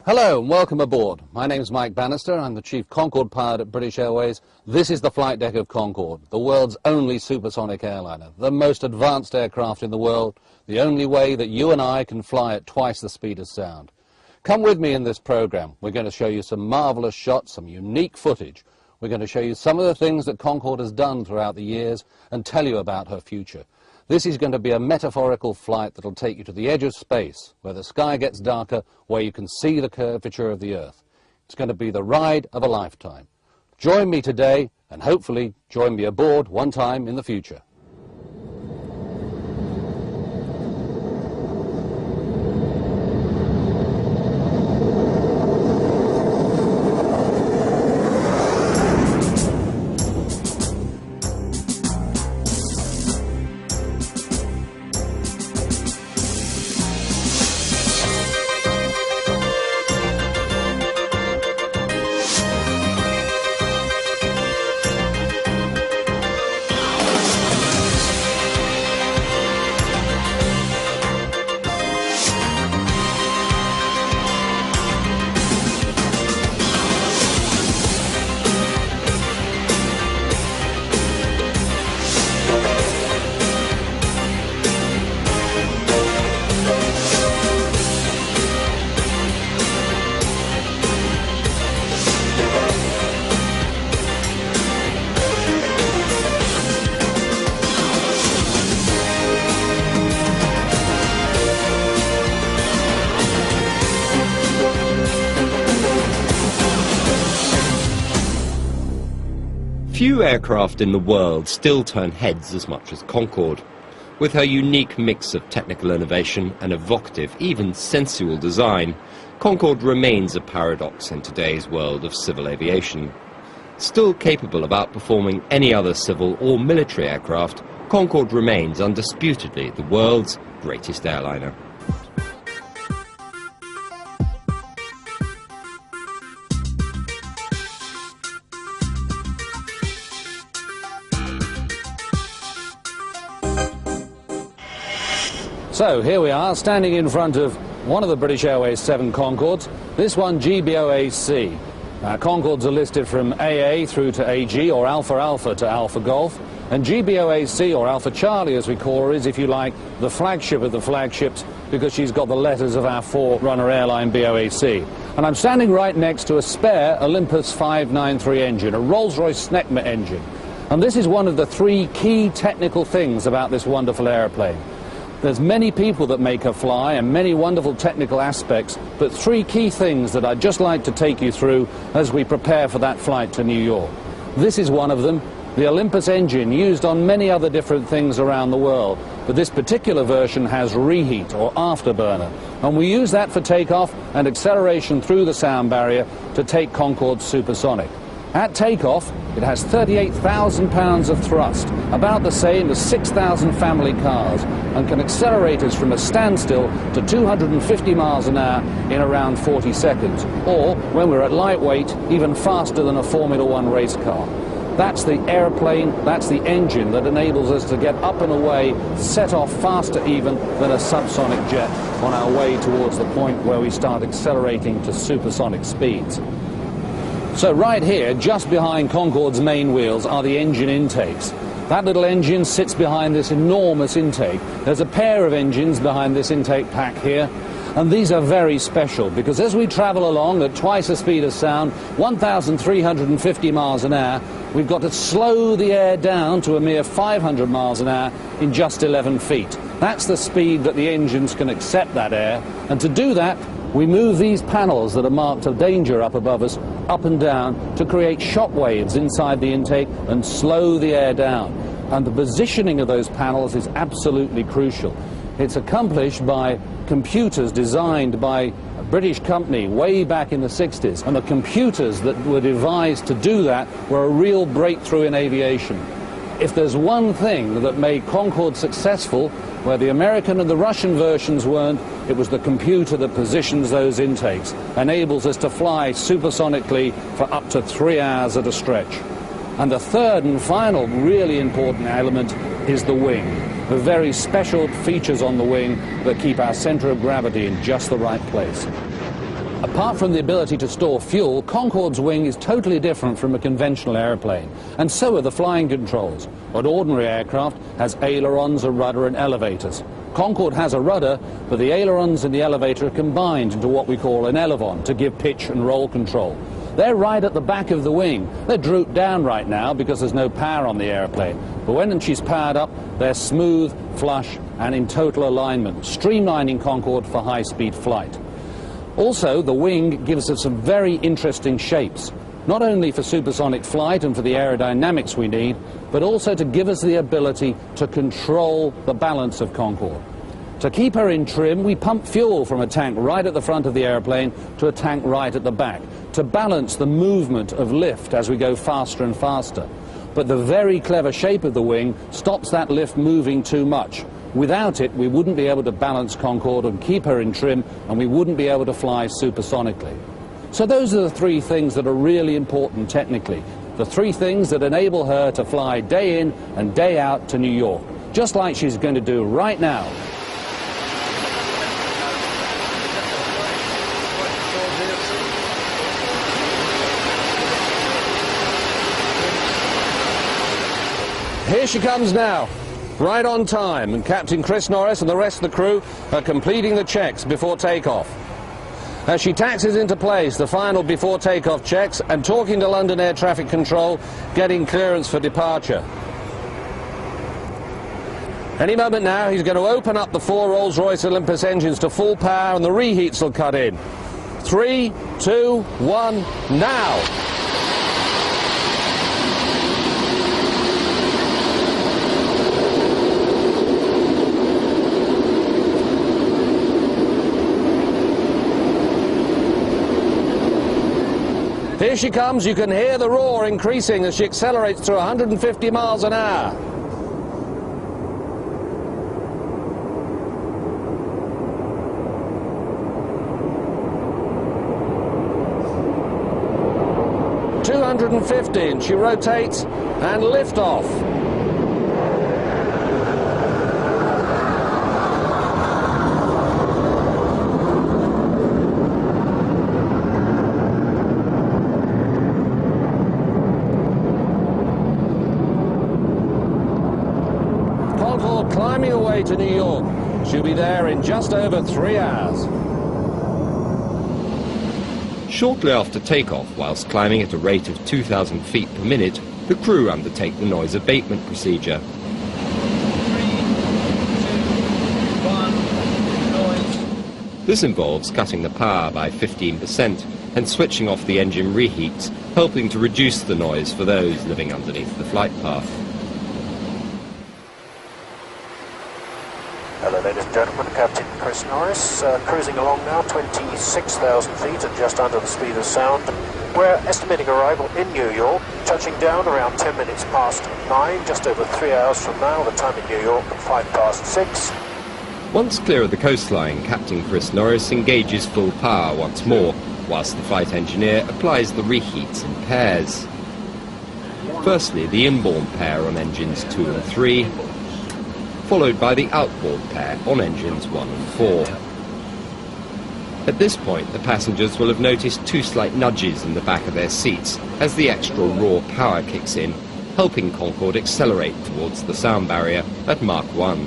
Hello and welcome aboard. My name's Mike Bannister. I'm the Chief Concorde pilot at British Airways. This is the flight deck of Concorde, the world's only supersonic airliner, the most advanced aircraft in the world, the only way that you and I can fly at twice the speed of sound. Come with me in this program. We're going to show you some marvelous shots, some unique footage. We're going to show you some of the things that Concorde has done throughout the years and tell you about her future. This is going to be a metaphorical flight that will take you to the edge of space, where the sky gets darker, where you can see the curvature of the Earth. It's going to be the ride of a lifetime. Join me today, and hopefully join me aboard one time in the future. Few aircraft in the world still turn heads as much as Concorde. With her unique mix of technical innovation and evocative, even sensual design, Concorde remains a paradox in today's world of civil aviation. Still capable of outperforming any other civil or military aircraft, Concorde remains undisputedly the world's greatest airliner. So here we are, standing in front of one of the British Airways 7 Concordes, this one GBOAC. Concordes are listed from AA through to AG, or Alpha Alpha to Alpha Golf, and GBOAC, or Alpha Charlie as we call her, is, if you like, the flagship of the flagships because she's got the letters of our forerunner airline BOAC. And I'm standing right next to a spare Olympus 593 engine, a Rolls-Royce Snecma engine. And this is one of the three key technical things about this wonderful airplane. There's many people that make her fly and many wonderful technical aspects, but three key things that I'd just like to take you through as we prepare for that flight to New York. This is one of them, the Olympus engine, used on many other different things around the world, but this particular version has reheat or afterburner, and we use that for takeoff and acceleration through the sound barrier to take Concorde supersonic. At takeoff, it has 38,000 pounds of thrust, about the same as 6,000 family cars, and can accelerate us from a standstill to 250 miles an hour in around 40 seconds, or, when we're at lightweight, even faster than a Formula One race car. That's the airplane, that's the engine that enables us to get up and away, set off faster even than a subsonic jet on our way towards the point where we start accelerating to supersonic speeds. So right here, just behind Concorde's main wheels, are the engine intakes. That little engine sits behind this enormous intake. There's a pair of engines behind this intake pack here, and these are very special because as we travel along at twice the speed of sound, 1,350 miles an hour, we've got to slow the air down to a mere 500 miles an hour in just 11 feet. That's the speed that the engines can accept that air, and to do that, we move these panels that are marked of danger up above us up and down to create shock waves inside the intake and slow the air down. And the positioning of those panels is absolutely crucial. It's accomplished by computers designed by a British company way back in the 60s, and the computers that were devised to do that were a real breakthrough in aviation. If there's one thing that made Concorde successful, where the American and the Russian versions weren't, it was the computer that positions those intakes, enables us to fly supersonically for up to 3 hours at a stretch. And the third and final really important element is the wing. The very special features on the wing that keep our center of gravity in just the right place. Apart from the ability to store fuel, Concorde's wing is totally different from a conventional aeroplane, and so are the flying controls. An ordinary aircraft has ailerons, a rudder and elevators. Concorde has a rudder, but the ailerons and the elevator are combined into what we call an elevon to give pitch and roll control. They're right at the back of the wing. They're drooped down right now because there's no power on the airplane. But when she's powered up, they're smooth, flush and in total alignment, streamlining Concorde for high-speed flight. Also, the wing gives us some very interesting shapes, not only for supersonic flight and for the aerodynamics we need, but also to give us the ability to control the balance of Concorde. To keep her in trim, we pump fuel from a tank right at the front of the airplane to a tank right at the back, to balance the movement of lift as we go faster and faster. But the very clever shape of the wing stops that lift moving too much. Without it, we wouldn't be able to balance Concorde and keep her in trim, and we wouldn't be able to fly supersonically. So those are the three things that are really important technically. The three things that enable her to fly day in and day out to New York, just like she's going to do right now. Here she comes now, right on time, and Captain Chris Norris and the rest of the crew are completing the checks before takeoff. As she taxis into place, the final before takeoff checks, and talking to London Air Traffic Control, getting clearance for departure. Any moment now, he's going to open up the 4 Rolls-Royce Olympus engines to full power and the reheats will cut in. 3, 2, 1, now! Here she comes. You can hear the roar increasing as she accelerates through 150 miles an hour. And she rotates and lift off. Concorde climbing away to New York. She'll be there in just over 3 hours. Shortly after takeoff, whilst climbing at a rate of 2,000 feet per minute, the crew undertake the noise abatement procedure. 3, 2, 1, noise. This involves cutting the power by 15% and switching off the engine reheats, helping to reduce the noise for those living underneath the flight path. Hello ladies and gentlemen, Captain Chris Norris, cruising along now 26,000 feet at just under the speed of sound. We're estimating arrival in New York, touching down around 10 minutes past 9, just over 3 hours from now, the time in New York, 5 past 6. Once clear of the coastline, Captain Chris Norris engages full power once more, whilst the flight engineer applies the reheats in pairs. Firstly, the inboard pair on engines 2 and 3, followed by the outboard pair on engines 1 and 4. At this point, the passengers will have noticed 2 slight nudges in the back of their seats as the extra raw power kicks in, helping Concorde accelerate towards the sound barrier at Mach 1.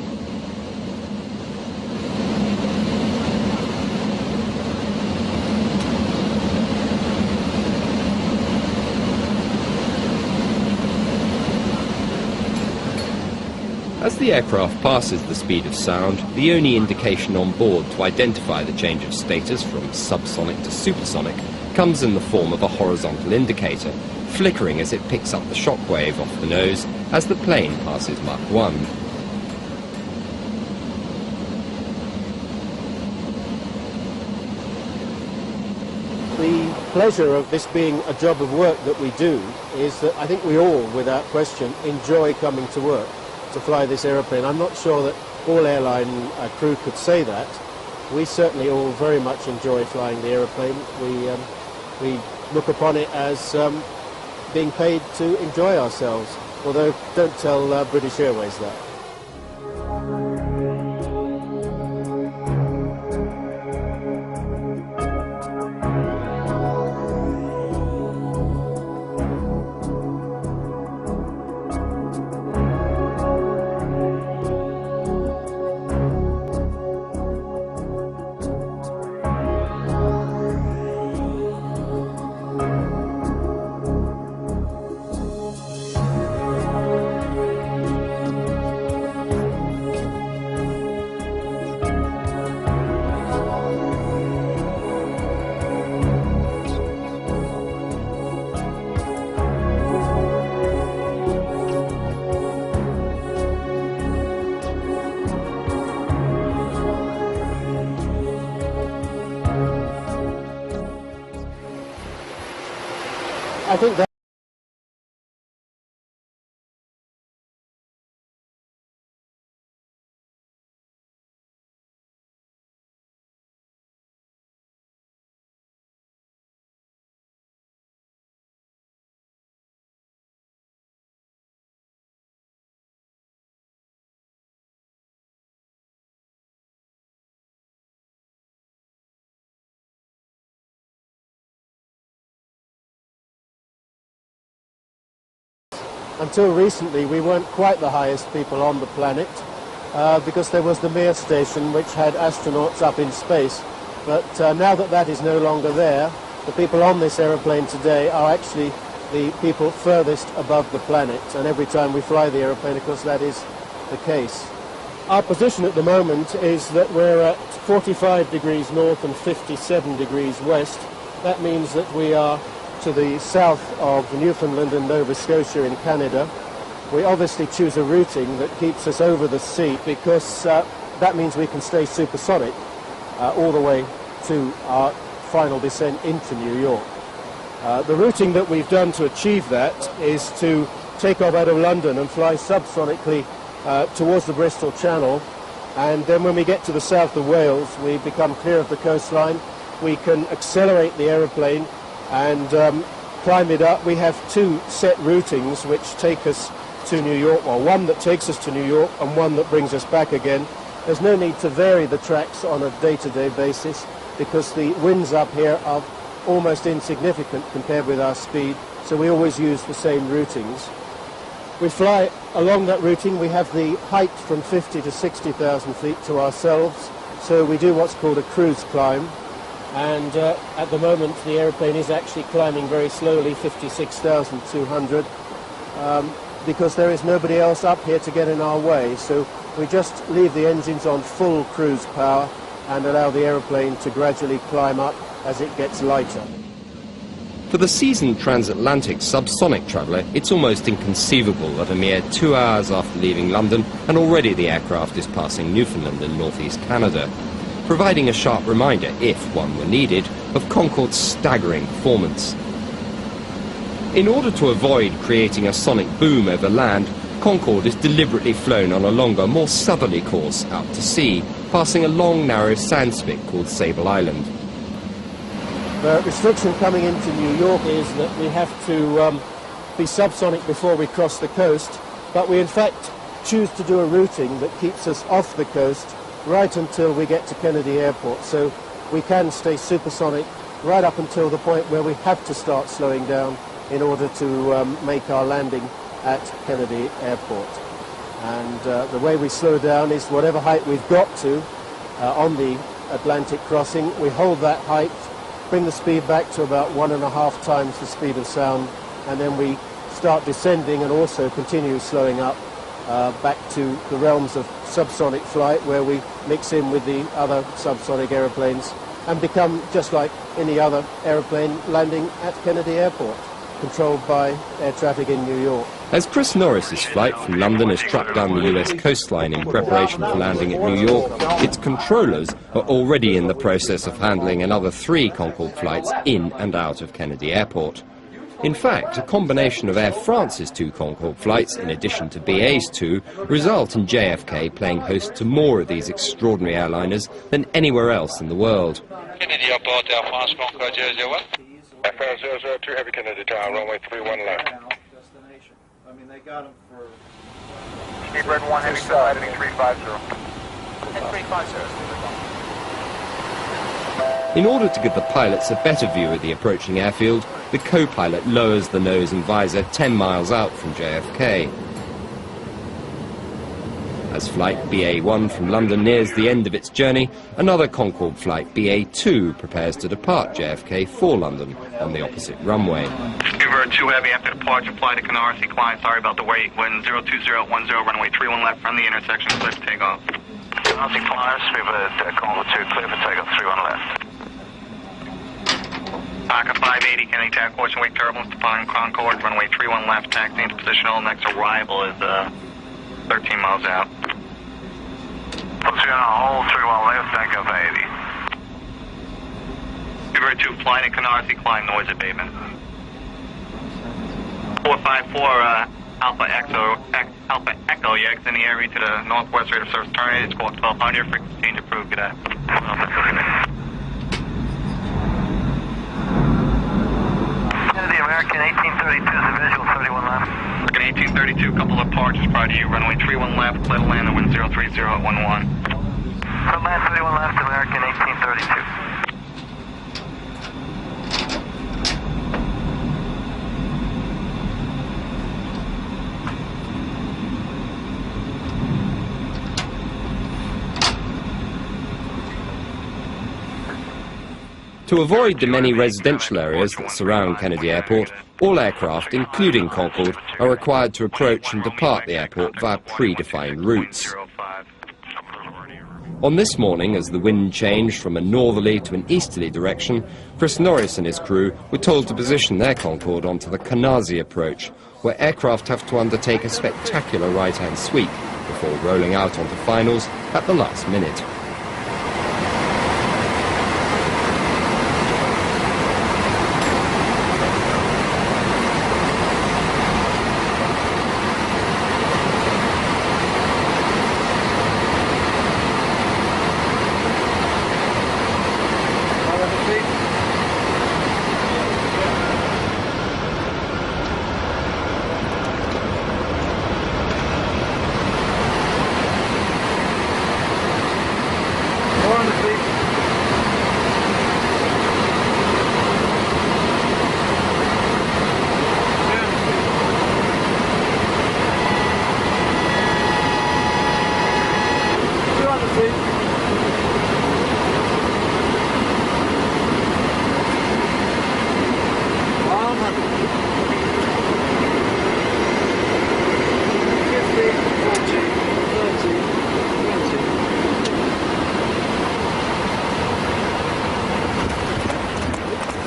As the aircraft passes the speed of sound, the only indication on board to identify the change of status from subsonic to supersonic comes in the form of a horizontal indicator, flickering as it picks up the shockwave off the nose as the plane passes Mach 1. The pleasure of this being a job of work that we do is that I think we all, without question, enjoy coming to work to fly this aeroplane. I'm not sure that all airline crew could say that. We certainly all very much enjoy flying the aeroplane. We look upon it as being paid to enjoy ourselves, although don't tell British Airways that. I think that until recently we weren't quite the highest people on the planet because there was the Mir station which had astronauts up in space. But now that that is no longer there, the people on this aeroplane today are actually the people furthest above the planet, and every time we fly the aeroplane, of course, that is the case. Our position at the moment is that we're at 45 degrees north and 57 degrees west. That means that we are to the south of Newfoundland and Nova Scotia in Canada. We obviously choose a routing that keeps us over the sea because that means we can stay supersonic all the way to our final descent into New York. The routing that we've done to achieve that is to take off out of London and fly subsonically towards the Bristol Channel, and then when we get to the south of Wales we become clear of the coastline. We can accelerate the aeroplane and climb it up. We have two set routings which take us to New York, or one that takes us to New York and one that brings us back again. There's no need to vary the tracks on a day-to-day basis because the winds up here are almost insignificant compared with our speed, so we always use the same routings. We fly along that routing. We have the height from 50 to 60,000 feet to ourselves, so we do what's called a cruise climb. And at the moment the aeroplane is actually climbing very slowly, 56,200, because there is nobody else up here to get in our way. So we just leave the engines on full cruise power and allow the aeroplane to gradually climb up as it gets lighter. For the seasoned transatlantic subsonic traveller, it's almost inconceivable that a mere 2 hours after leaving London and already the aircraft is passing Newfoundland and northeast Canada, providing a sharp reminder, if one were needed, of Concorde's staggering performance. In order to avoid creating a sonic boom over land, Concorde is deliberately flown on a longer, more southerly course out to sea, passing a long, narrow sand spit called Sable Island. The restriction coming into New York is that we have to be subsonic before we cross the coast, but we in fact choose to do a routing that keeps us off the coast right until we get to Kennedy Airport, so we can stay supersonic right up until the point where we have to start slowing down in order to make our landing at Kennedy Airport. And the way we slow down is whatever height we've got to on the Atlantic crossing, we hold that height, bring the speed back to about 1.5 times the speed of sound, and then we start descending and also continue slowing up back to the realms of subsonic flight, where we mix in with the other subsonic aeroplanes and become just like any other aeroplane landing at Kennedy Airport, controlled by air traffic in New York. As Chris Norris's flight from London is tracked down the US coastline in preparation for landing at New York, its controllers are already in the process of handling another 3 Concorde flights in and out of Kennedy Airport. In fact, a combination of Air France's 2 Concorde flights, in addition to BA's 2, result in JFK playing host to more of these extraordinary airliners than anywhere else in the world. Kennedy Airport, Air France, Concorde 001. Air France 002, heavy Kennedy Tower, runway 31 left. I mean, they got them for... Speedbird 1, heavy side, heading 350. Head 350. In order to give the pilots a better view of the approaching airfield, the co-pilot lowers the nose and visor 10 miles out from JFK. As flight BA1 from London nears the end of its journey, another Concorde flight BA2 prepares to depart JFK for London on the opposite runway. Speedbird 2 Heavy after departure, fly to Canarsie, climb. Sorry about the wait. Wind 02010, runway 31 left from the intersection, clear for takeoff. Canarsie climb, Speedbird Concorde 2, clear for takeoff, 31 left. Paca 580, Kennedy Tower, course and wake turbulence, departing Concorde, runway 31 left, taxi into positional. Next arrival is 13 miles out. Puts you on a hold, 31 left, back up 80. Speedbird 2 flying to Canarsie, climb noise abatement. 454 Alpha Echo, you exit the area to the northwest rate of service terminated. Squawk 1200, frequency change approved, good day. The American 1832 is a visual 31 left. American 1832, couple of departures prior to you, runway 31 left, clear to land at wind 030 at 11. From land 31 left, American 1832. To avoid the many residential areas that surround Kennedy Airport, all aircraft, including Concorde, are required to approach and depart the airport via predefined routes. On this morning, as the wind changed from a northerly to an easterly direction, Chris Norris and his crew were told to position their Concorde onto the Canarsie approach, where aircraft have to undertake a spectacular right-hand sweep before rolling out onto finals at the last minute.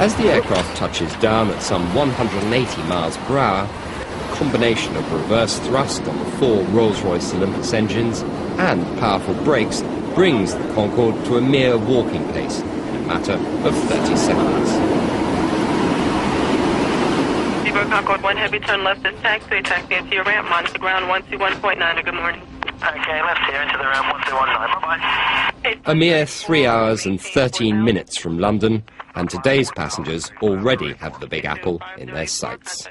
As the aircraft touches down at some 180 miles per hour, a combination of reverse thrust on the 4 Rolls-Royce Olympus engines and powerful brakes brings the Concorde to a mere walking pace in a matter of 30 seconds. Concorde 1 heavy turn left is taxi, taxi into your ramp, monitor ground 121.9, good morning. Okay, left here into the ramp 1219, bye-bye. A mere 3 hours and 13 minutes from London, and today's passengers already have the Big Apple in their sights.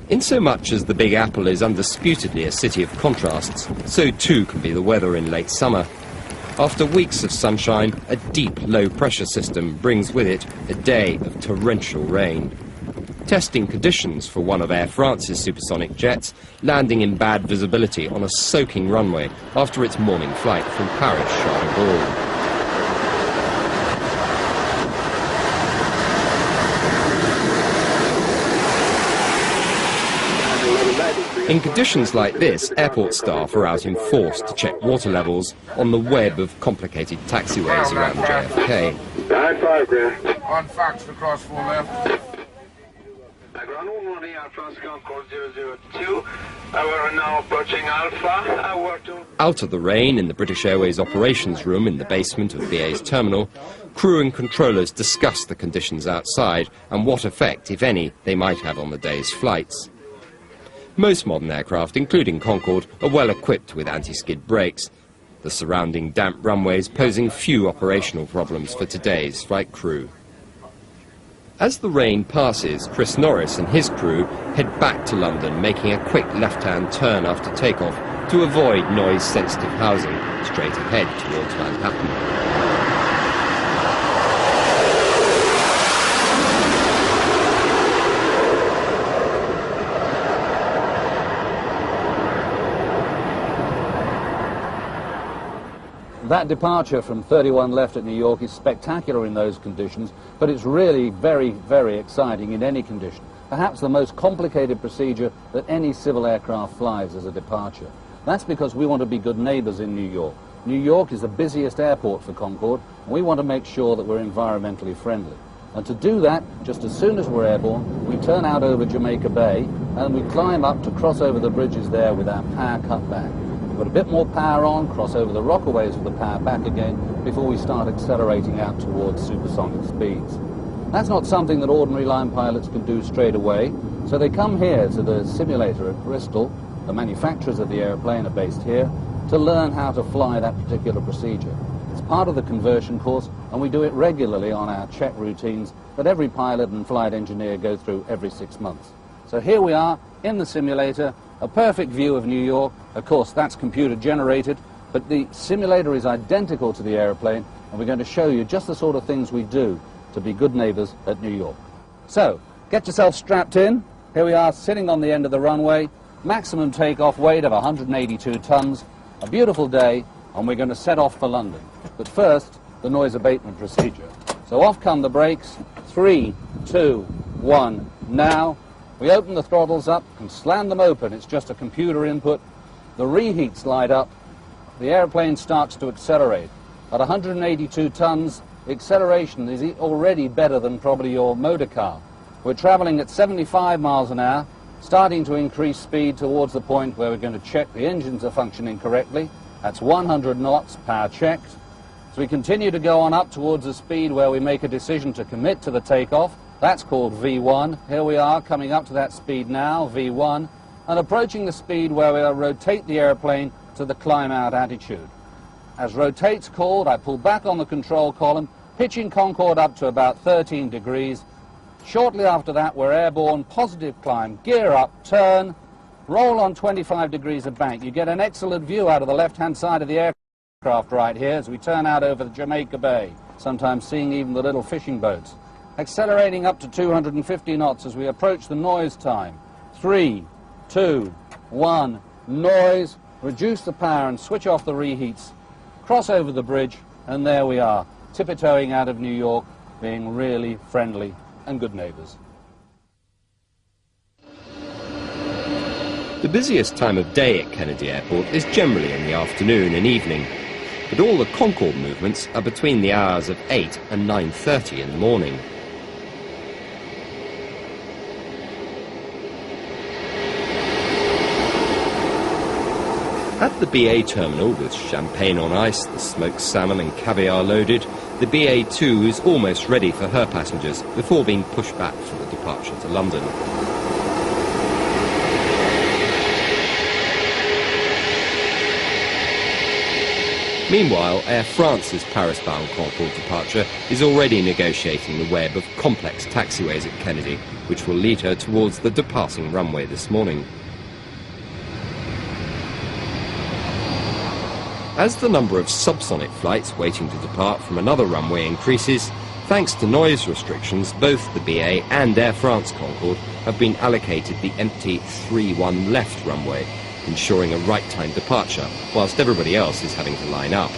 Insomuch as the Big Apple is undisputedly a city of contrasts, so too can be the weather in late summer. After weeks of sunshine, a deep low-pressure system brings with it a day of torrential rain. Testing conditions for one of Air France's supersonic jets, landing in bad visibility on a soaking runway after its morning flight from Paris Charles de Gaulle. In conditions like this, airport staff are out in force to check water levels on the web of complicated taxiways around JFK. 9-5, Grand. On Fox, across 4 left. Ground 1 Air France Concorde 002. We're now approaching Alpha. Out of the rain in the British Airways operations room in the basement of BA's terminal, crew and controllers discuss the conditions outside and what effect, if any, they might have on the day's flights. Most modern aircraft, including Concorde, are well equipped with anti-skid brakes, the surrounding damp runways posing few operational problems for today's flight crew. As the rain passes, Chris Norris and his crew head back to London, making a quick left-hand turn after takeoff to avoid noise-sensitive housing straight ahead towards Manhattan. That departure from 31 left at New York is spectacular in those conditions, but it's really very, very exciting in any condition. Perhaps the most complicated procedure that any civil aircraft flies as a departure. That's because we want to be good neighbors in New York. New York is the busiest airport for Concorde, and we want to make sure that we're environmentally friendly. And to do that, just as soon as we're airborne, we turn out over Jamaica Bay, and we climb up to cross over the bridges there with our power cut back. Put a bit more power on, cross over the rockaways with the power back again before we start accelerating out towards supersonic speeds. That's not something that ordinary line pilots can do straight away, so they come here to the simulator at Bristol, the manufacturers of the airplane are based here, to learn how to fly that particular procedure. It's part of the conversion course, and we do it regularly on our check routines that every pilot and flight engineer go through every 6 months. So here we are in the simulator, a perfect view of New York. Of course, that's computer generated, but the simulator is identical to the airplane, and we're going to show you just the sort of things we do to be good neighbors at New York. So, get yourself strapped in. Here we are sitting on the end of the runway, maximum takeoff weight of 182 tons, a beautiful day, and we're going to set off for London. But first, the noise abatement procedure. So off come the brakes. 3, 2, 1, now. We open the throttles up and slam them open. It's just a computer input. The reheats light up. The airplane starts to accelerate. At 182 tons, the acceleration is already better than probably your motor car. We're traveling at 75 miles an hour, starting to increase speed towards the point where we're going to check the engines are functioning correctly. That's 100 knots, power checked. As we continue to go on up towards the speed where we make a decision to commit to the takeoff, that's called V1. Here we are coming up to that speed now, V1, and approaching the speed where we'll rotate the airplane to the climb-out attitude. As rotate's called, I pull back on the control column, pitching Concorde up to about 13 degrees. Shortly after that, we're airborne, positive climb, gear up, turn, roll on 25 degrees of bank. You get an excellent view out of the left-hand side of the aircraft right here as we turn out over the Jamaica Bay, sometimes seeing even the little fishing boats. Accelerating up to 250 knots as we approach the noise time. 3, 2, 1, noise, reduce the power and switch off the reheats, cross over the bridge, and there we are, tippy-toeing out of New York, being really friendly and good neighbors. The busiest time of day at Kennedy Airport is generally in the afternoon and evening, but all the Concorde movements are between the hours of 8 and 9:30 in the morning. At the BA terminal, with champagne on ice, the smoked salmon and caviar loaded, the BA2 is almost ready for her passengers before being pushed back for the departure to London. Meanwhile, Air France's Paris-bound Concorde departure is already negotiating the web of complex taxiways at Kennedy, which will lead her towards the departing runway this morning. As the number of subsonic flights waiting to depart from another runway increases, thanks to noise restrictions, both the BA and Air France Concorde have been allocated the empty 3-1 left runway, ensuring a right-time departure, whilst everybody else is having to line up.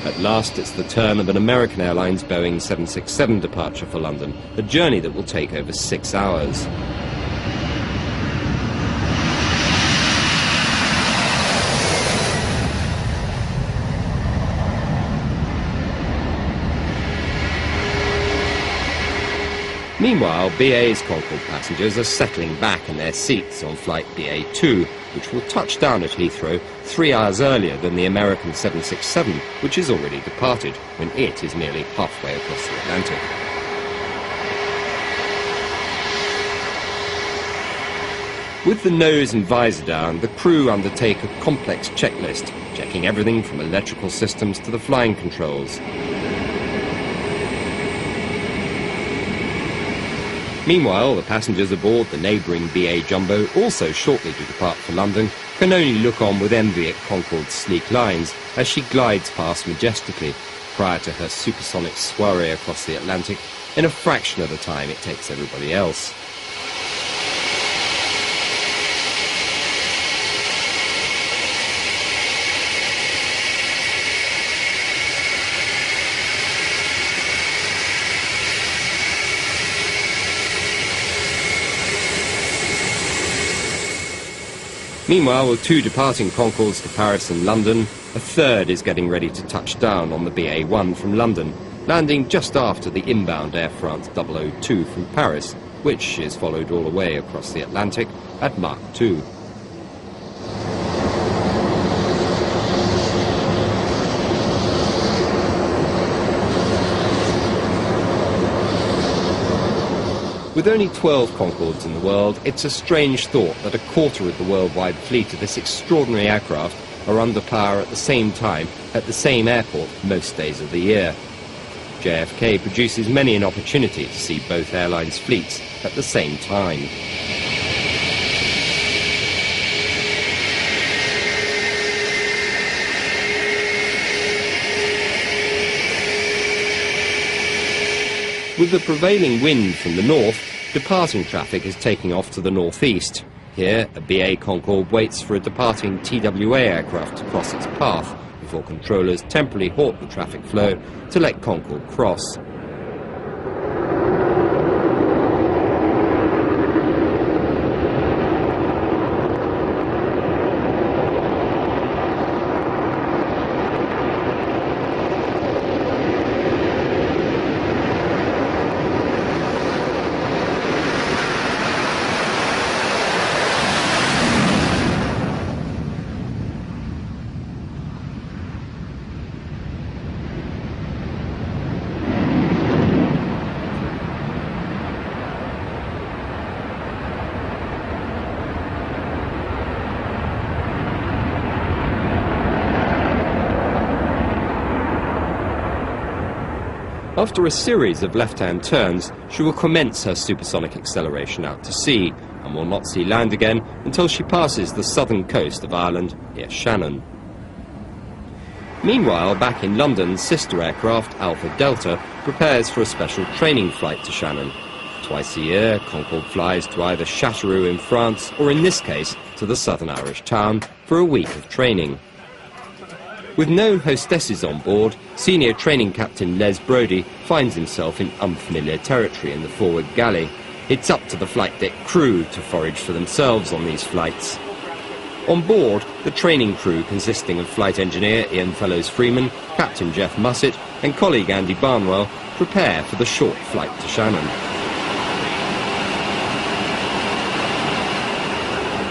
At last, it's the turn of an American Airlines Boeing 767 departure for London, a journey that will take over 6 hours. Meanwhile, BA's Concorde passengers are settling back in their seats on flight BA2, which will touch down at Heathrow 3 hours earlier than the American 767, which is already departed when it is nearly halfway across the Atlantic. With the nose and visor down, the crew undertake a complex checklist, checking everything from electrical systems to the flying controls. Meanwhile, the passengers aboard the neighbouring BA Jumbo, also shortly to depart for London, can only look on with envy at Concorde's sleek lines as she glides past majestically prior to her supersonic soiree across the Atlantic in a fraction of the time it takes everybody else. Meanwhile, with 2 departing Concordes to Paris and London, a third is getting ready to touch down on the BA1 from London, landing just after the inbound Air France 002 from Paris, which is followed all the way across the Atlantic at Mach 2. With only 12 Concordes in the world, it's a strange thought that a quarter of the worldwide fleet of this extraordinary aircraft are under power at the same time at the same airport most days of the year. JFK produces many an opportunity to see both airlines' fleets at the same time. With the prevailing wind from the north, departing traffic is taking off to the northeast. Here, a BA Concorde waits for a departing TWA aircraft to cross its path before controllers temporarily halt the traffic flow to let Concorde cross. After a series of left-hand turns, she will commence her supersonic acceleration out to sea and will not see land again until she passes the southern coast of Ireland near Shannon. Meanwhile, back in London, sister aircraft Alpha Delta prepares for a special training flight to Shannon. Twice a year, Concorde flies to either Châteauroux in France or, in this case, to the southern Irish town for a week of training. With no hostesses on board, senior training captain Les Brodie finds himself in unfamiliar territory in the forward galley. It's up to the flight deck crew to forage for themselves on these flights. On board, the training crew, consisting of flight engineer Ian Fellows-Freeman, Captain Jeff Mussett and colleague Andy Barnwell, prepare for the short flight to Shannon.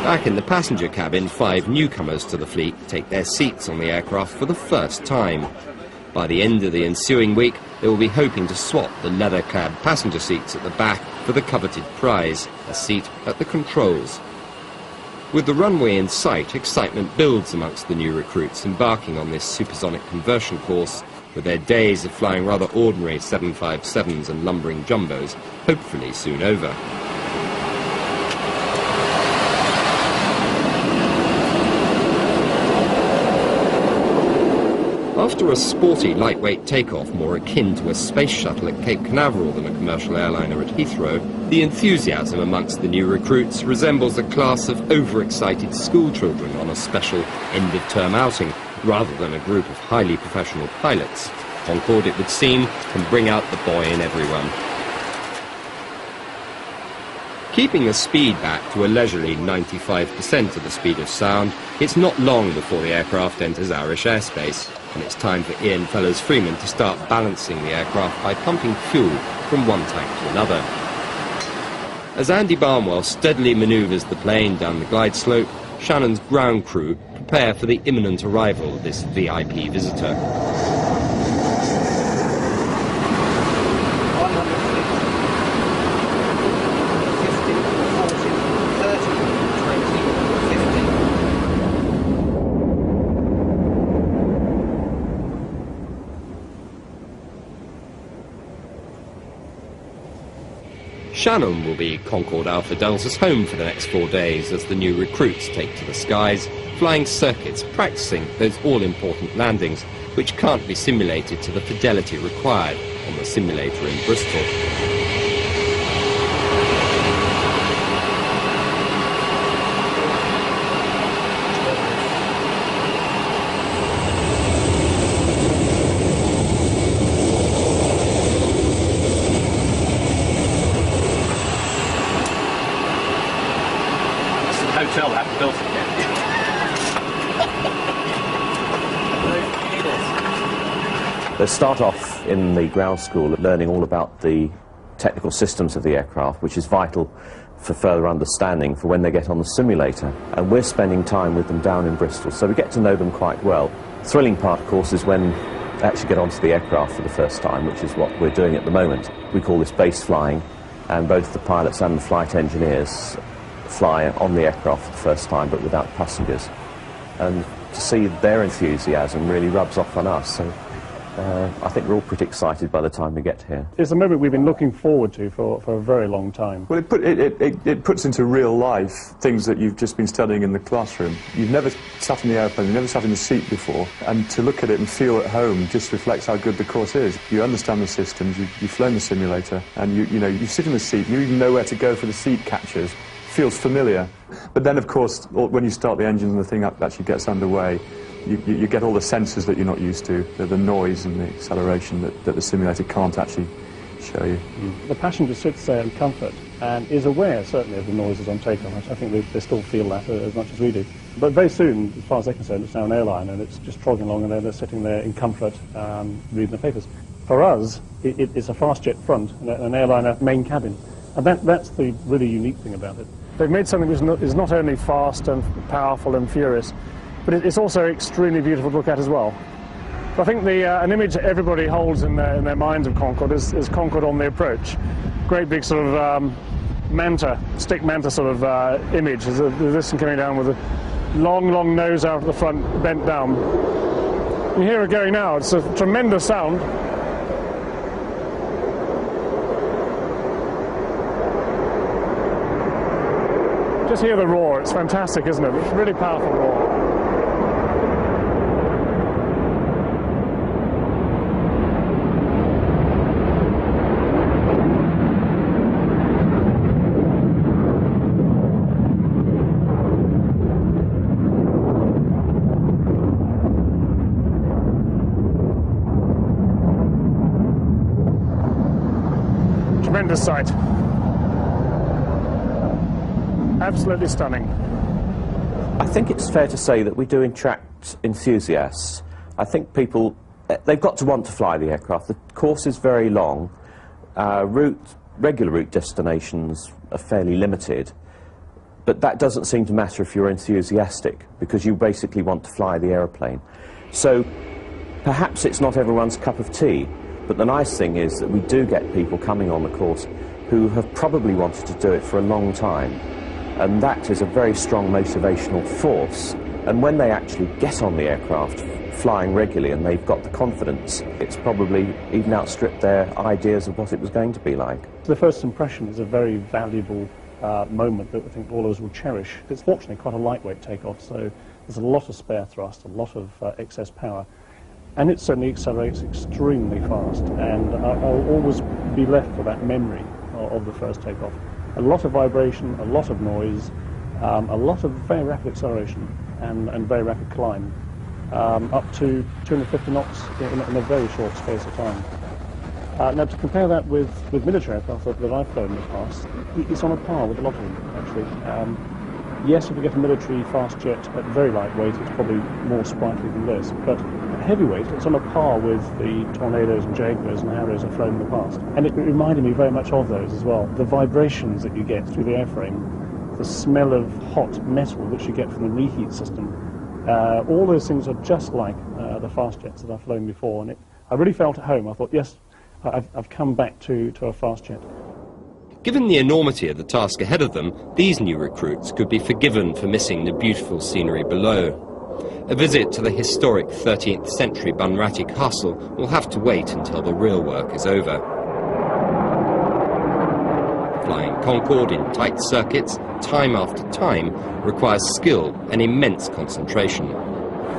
Back in the passenger cabin, 5 newcomers to the fleet take their seats on the aircraft for the first time. By the end of the ensuing week, they will be hoping to swap the leather-clad passenger seats at the back for the coveted prize, a seat at the controls. With the runway in sight, excitement builds amongst the new recruits embarking on this supersonic conversion course, with their days of flying rather ordinary 757s and lumbering jumbos hopefully soon over. After a sporty, lightweight takeoff more akin to a space shuttle at Cape Canaveral than a commercial airliner at Heathrow, the enthusiasm amongst the new recruits resembles a class of overexcited schoolchildren on a special end-of-term outing, rather than a group of highly professional pilots. Concorde, it would seem, can bring out the boy in everyone. Keeping the speed back to a leisurely 95% of the speed of sound, it's not long before the aircraft enters Irish airspace, and it's time for Ian Fellows-Freeman to start balancing the aircraft by pumping fuel from one tank to another. As Andy Barnwell steadily manoeuvres the plane down the glide slope, Shannon's ground crew prepare for the imminent arrival of this VIP visitor. Shannon will be Concorde Alpha Delta's home for the next 4 days as the new recruits take to the skies, flying circuits, practicing those all-important landings, which can't be simulated to the fidelity required on the simulator in Bristol. Hotel that built again. They start off in the ground school learning all about the technical systems of the aircraft, which is vital for further understanding for when they get on the simulator. And we're spending time with them down in Bristol, so we get to know them quite well. The thrilling part, of course, is when they actually get onto the aircraft for the first time, which is what we're doing at the moment. We call this base flying, and both the pilots and the flight engineers fly on the aircraft for the first time, but without passengers. And to see their enthusiasm really rubs off on us. So I think we're all pretty excited by the time we get here. It's a moment we've been looking forward to for a very long time. Well, it puts into real life things that you've just been studying in the classroom. You've never sat in the airplane, you've never sat in the seat before, and to look at it and feel at home just reflects how good the course is. You understand the systems, you've flown the simulator, and you sit in the seat, you even know where to go for the seat catches. Feels familiar. But then, of course, when you start the engine and the thing actually gets underway, you get all the senses that you're not used to, the noise and the acceleration that the simulator can't actually show you. The passenger sits there in comfort and is aware, certainly, of the noises on takeoff. I think they still feel that as much as we do. But very soon, as far as they're concerned, it's now an airline, and it's just trotting along, and they're sitting there in comfort, reading the papers. For us, it's a fast jet front, an airliner main cabin. And that's the really unique thing about it. They've made something which is not only fast and powerful and furious, but it's also extremely beautiful to look at as well. So I think an image that everybody holds in their minds of Concorde is Concorde on the approach. Great big sort of stick manta sort of image. There's this one coming down with a long, long nose out at the front, bent down. You hear it going now. It's a tremendous sound. Just hear the roar, it's fantastic, isn't it? It's a really powerful roar. Tremendous sight. Absolutely stunning. I think it's fair to say that we do attract enthusiasts. I think people, they've got to want to fly the aircraft. The course is very long. Regular route destinations are fairly limited, but that doesn't seem to matter if you're enthusiastic, because you basically want to fly the aeroplane. So perhaps it's not everyone's cup of tea, but the nice thing is that we do get people coming on the course who have probably wanted to do it for a long time. And that is a very strong motivational force. And when they actually get on the aircraft, flying regularly, and they've got the confidence, it's probably even outstripped their ideas of what it was going to be like. The first impression is a very valuable moment that I think all of us will cherish. It's fortunately quite a lightweight takeoff, so there's a lot of spare thrust, a lot of excess power, and it certainly accelerates extremely fast, and I'll always be left with that memory of the first takeoff. A lot of vibration, a lot of noise, a lot of very rapid acceleration and very rapid climb, up to 250 knots in a very short space of time. Now, to compare that with military aircraft that I've flown in the past, it's on a par with a lot of them, actually. Yes, if you get a military fast jet at very lightweight, it's probably more sprightly than this. But heavyweight, it's on a par with the Tornadoes and Jaguars and Harriers I've flown in the past. And it reminded me very much of those as well. The vibrations that you get through the airframe, the smell of hot metal which you get from the reheat system, all those things are just like the fast jets that I've flown before. And I really felt at home. I thought, yes, I've come back to a fast jet. Given the enormity of the task ahead of them, these new recruits could be forgiven for missing the beautiful scenery below. A visit to the historic 13th century Bunratty Castle will have to wait until the real work is over. Flying Concorde in tight circuits, time after time, requires skill and immense concentration.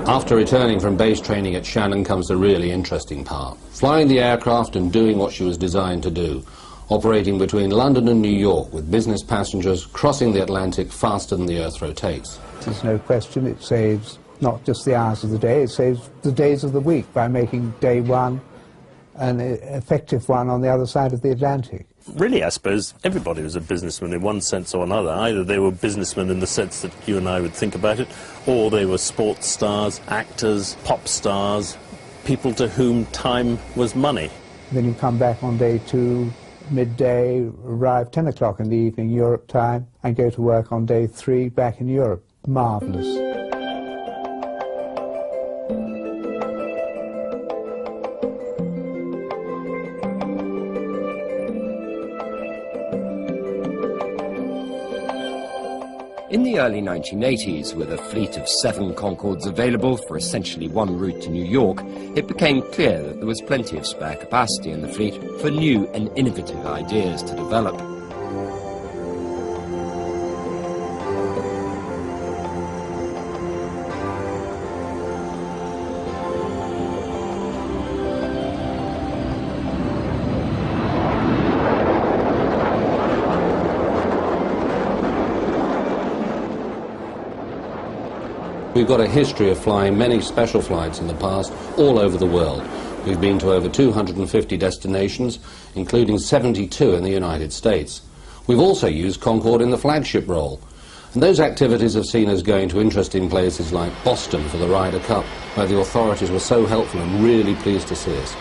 After returning from base training at Shannon comes the really interesting part. Flying the aircraft and doing what she was designed to do. Operating between London and New York with business passengers crossing the Atlantic faster than the Earth rotates. There's no question it saves not just the hours of the day, it saves the days of the week by making day one an effective one on the other side of the Atlantic. Really, I suppose everybody was a businessman in one sense or another. Either they were businessmen in the sense that you and I would think about it, or they were sports stars, actors, pop stars, people to whom time was money. Then you come back on day two, midday, arrive 10 o'clock in the evening Europe time, and go to work on day three back in Europe. Marvellous. In the early 1980s, with a fleet of 7 Concordes available for essentially one route to New York, it became clear that there was plenty of spare capacity in the fleet for new and innovative ideas to develop. We've got a history of flying many special flights in the past all over the world. We've been to over 250 destinations, including 72 in the United States. We've also used Concorde in the flagship role. And those activities have seen us going to interesting places like Boston for the Ryder Cup, where the authorities were so helpful and really pleased to see us.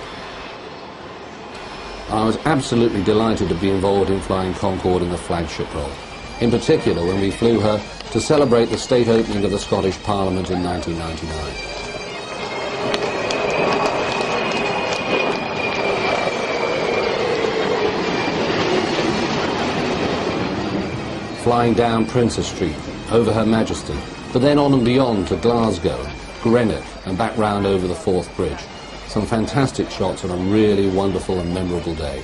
I was absolutely delighted to be involved in flying Concorde in the flagship role. In particular when we flew her to celebrate the state opening of the Scottish Parliament in 1999. Flying down Princess Street, over Her Majesty, but then on and beyond to Glasgow, Greenock, and back round over the Forth Bridge. Some fantastic shots on a really wonderful and memorable day.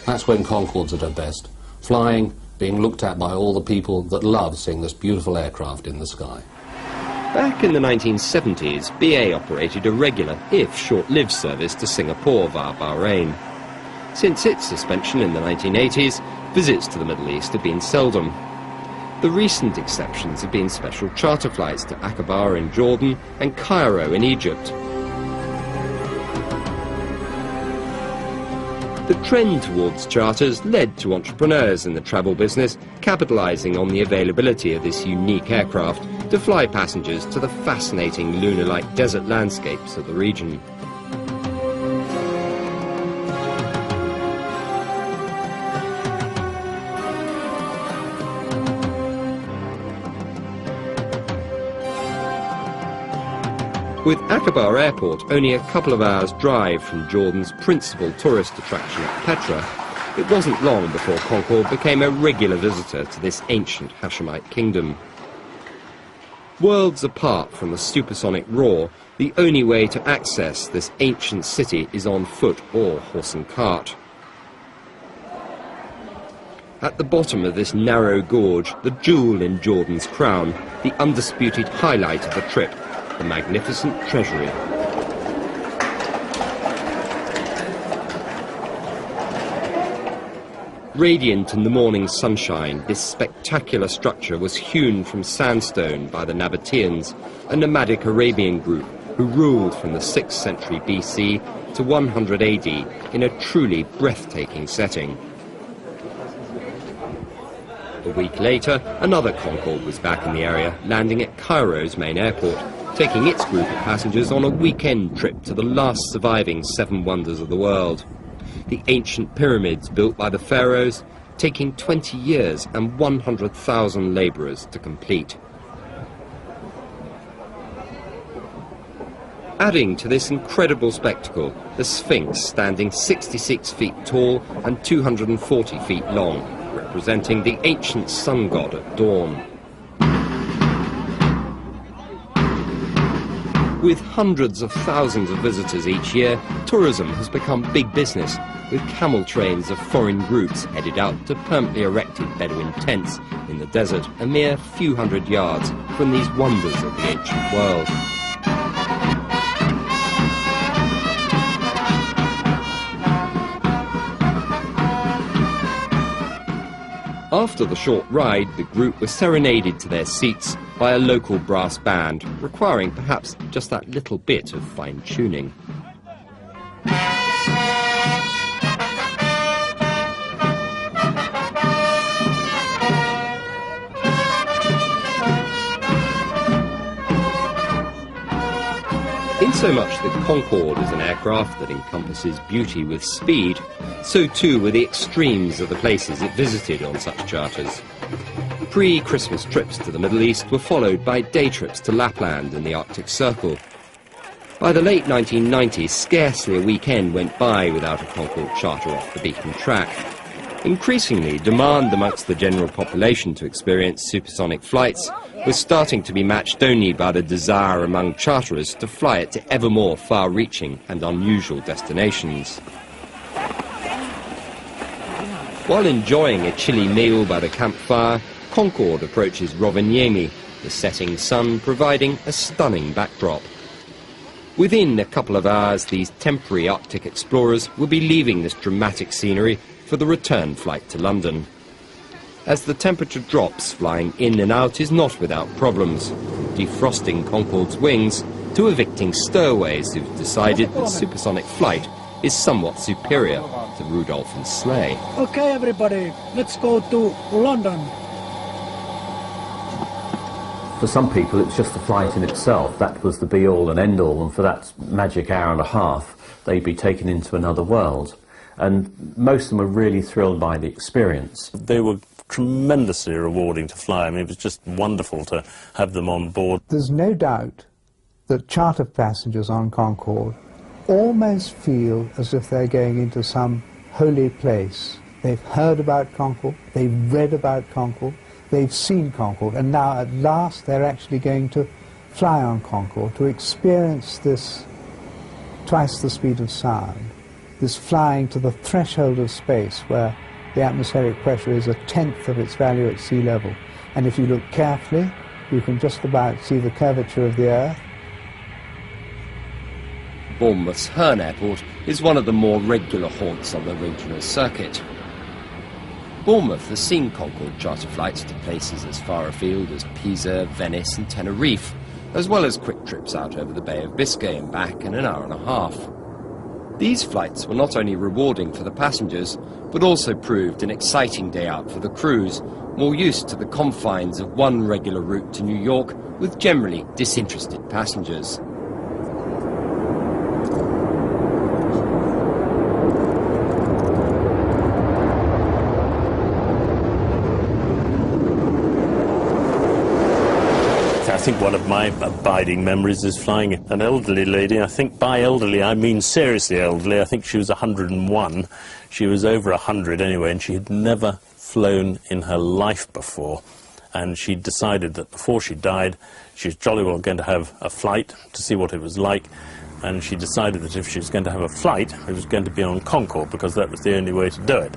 That's when Concorde's at her best, flying, being looked at by all the people that love seeing this beautiful aircraft in the sky. Back in the 1970s, BA operated a regular, if short-lived, service to Singapore via Bahrain. Since its suspension in the 1980s, visits to the Middle East have been seldom. The recent exceptions have been special charter flights to Aqaba in Jordan and Cairo in Egypt. The trend towards charters led to entrepreneurs in the travel business capitalizing on the availability of this unique aircraft to fly passengers to the fascinating lunar-like desert landscapes of the region. With Aqaba Airport only a couple of hours' drive from Jordan's principal tourist attraction, Petra, it wasn't long before Concorde became a regular visitor to this ancient Hashemite kingdom. Worlds apart from the supersonic roar, the only way to access this ancient city is on foot or horse and cart. At the bottom of this narrow gorge, the jewel in Jordan's crown, the undisputed highlight of the trip, the magnificent treasury. Radiant in the morning sunshine, this spectacular structure was hewn from sandstone by the Nabateans, a nomadic Arabian group who ruled from the 6th century BC to 100 AD in a truly breathtaking setting. The A week later, another Concorde was back in the area, landing at Cairo's main airport, taking its group of passengers on a weekend trip to the last surviving 7 wonders of the world. The ancient pyramids built by the pharaohs, taking 20 years and 100,000 labourers to complete. Adding to this incredible spectacle, the Sphinx standing 66 feet tall and 240 feet long, representing the ancient sun god at dawn. With hundreds of thousands of visitors each year, tourism has become big business, with camel trains of foreign groups headed out to permanently erected Bedouin tents in the desert a mere few hundred yards from these wonders of the ancient world. After the short ride, the group were serenaded to their seats by a local brass band, requiring perhaps just that little bit of fine-tuning. Insomuch that Concorde is an aircraft that encompasses beauty with speed, so too were the extremes of the places it visited on such charters. Pre-Christmas trips to the Middle East were followed by day trips to Lapland and the Arctic Circle. By the late 1990s, scarcely a weekend went by without a Concorde charter off the beaten track. Increasingly, demand amongst the general population to experience supersonic flights was starting to be matched only by the desire among charterers to fly it to ever more far-reaching and unusual destinations. While enjoying a chilly meal by the campfire, Concorde approaches Rovaniemi, the setting sun providing a stunning backdrop. Within a couple of hours, these temporary Arctic explorers will be leaving this dramatic scenery for the return flight to London. As the temperature drops, flying in and out is not without problems, defrosting Concorde's wings to evicting stowaways who've decided that supersonic flight is somewhat superior to Rudolph and Sleigh. Okay, everybody, let's go to London. For some people, it's just the flight in itself. That was the be-all and end-all, and for that magic hour and a half, they'd be taken into another world. And most of them were really thrilled by the experience. They were tremendously rewarding to fly. I mean, it was just wonderful to have them on board. There's no doubt that charter passengers on Concorde almost feel as if they're going into some holy place. They've heard about Concorde, they've read about Concorde, they've seen Concorde, and now at last they're actually going to fly on Concorde, to experience this twice the speed of sound, this flying to the threshold of space where the atmospheric pressure is 1/10 of its value at sea level. And if you look carefully, you can just about see the curvature of the Earth. Bournemouth's Herne Airport is one of the more regular haunts on the regional circuit. Bournemouth has seen Concorde charter flights to places as far afield as Pisa, Venice and Tenerife, as well as quick trips out over the Bay of Biscay and back in an hour and a half. These flights were not only rewarding for the passengers, but also proved an exciting day out for the crews, more used to the confines of one regular route to New York with generally disinterested passengers. I think one of my abiding memories is flying an elderly lady. I think by elderly I mean seriously elderly. I think she was 101. She was over 100 anyway, and she had never flown in her life before. And she decided that before she died, she was jolly well going to have a flight to see what it was like. And she decided that if she was going to have a flight, it was going to be on Concorde, because that was the only way to do it.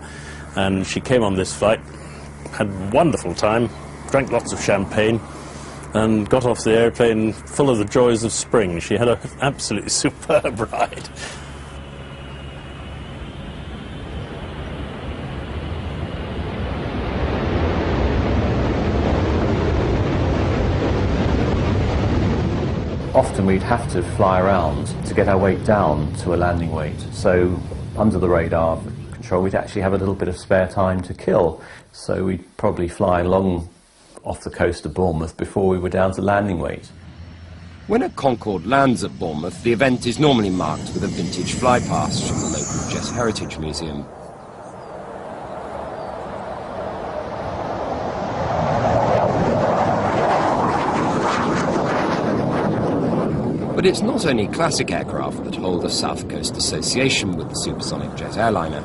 And she came on this flight, had a wonderful time, drank lots of champagne, and got off the airplane full of the joys of spring. She had an absolutely superb ride. Often we'd have to fly around to get our weight down to a landing weight. So under the radar, control control, we'd actually have a little bit of spare time to kill. So we'd probably fly along off the coast of Bournemouth before we were down to landing weight. When a Concorde lands at Bournemouth, the event is normally marked with a vintage flypast from the local Jet Heritage Museum. But it's not only classic aircraft that hold a South Coast association with the supersonic jet airliner.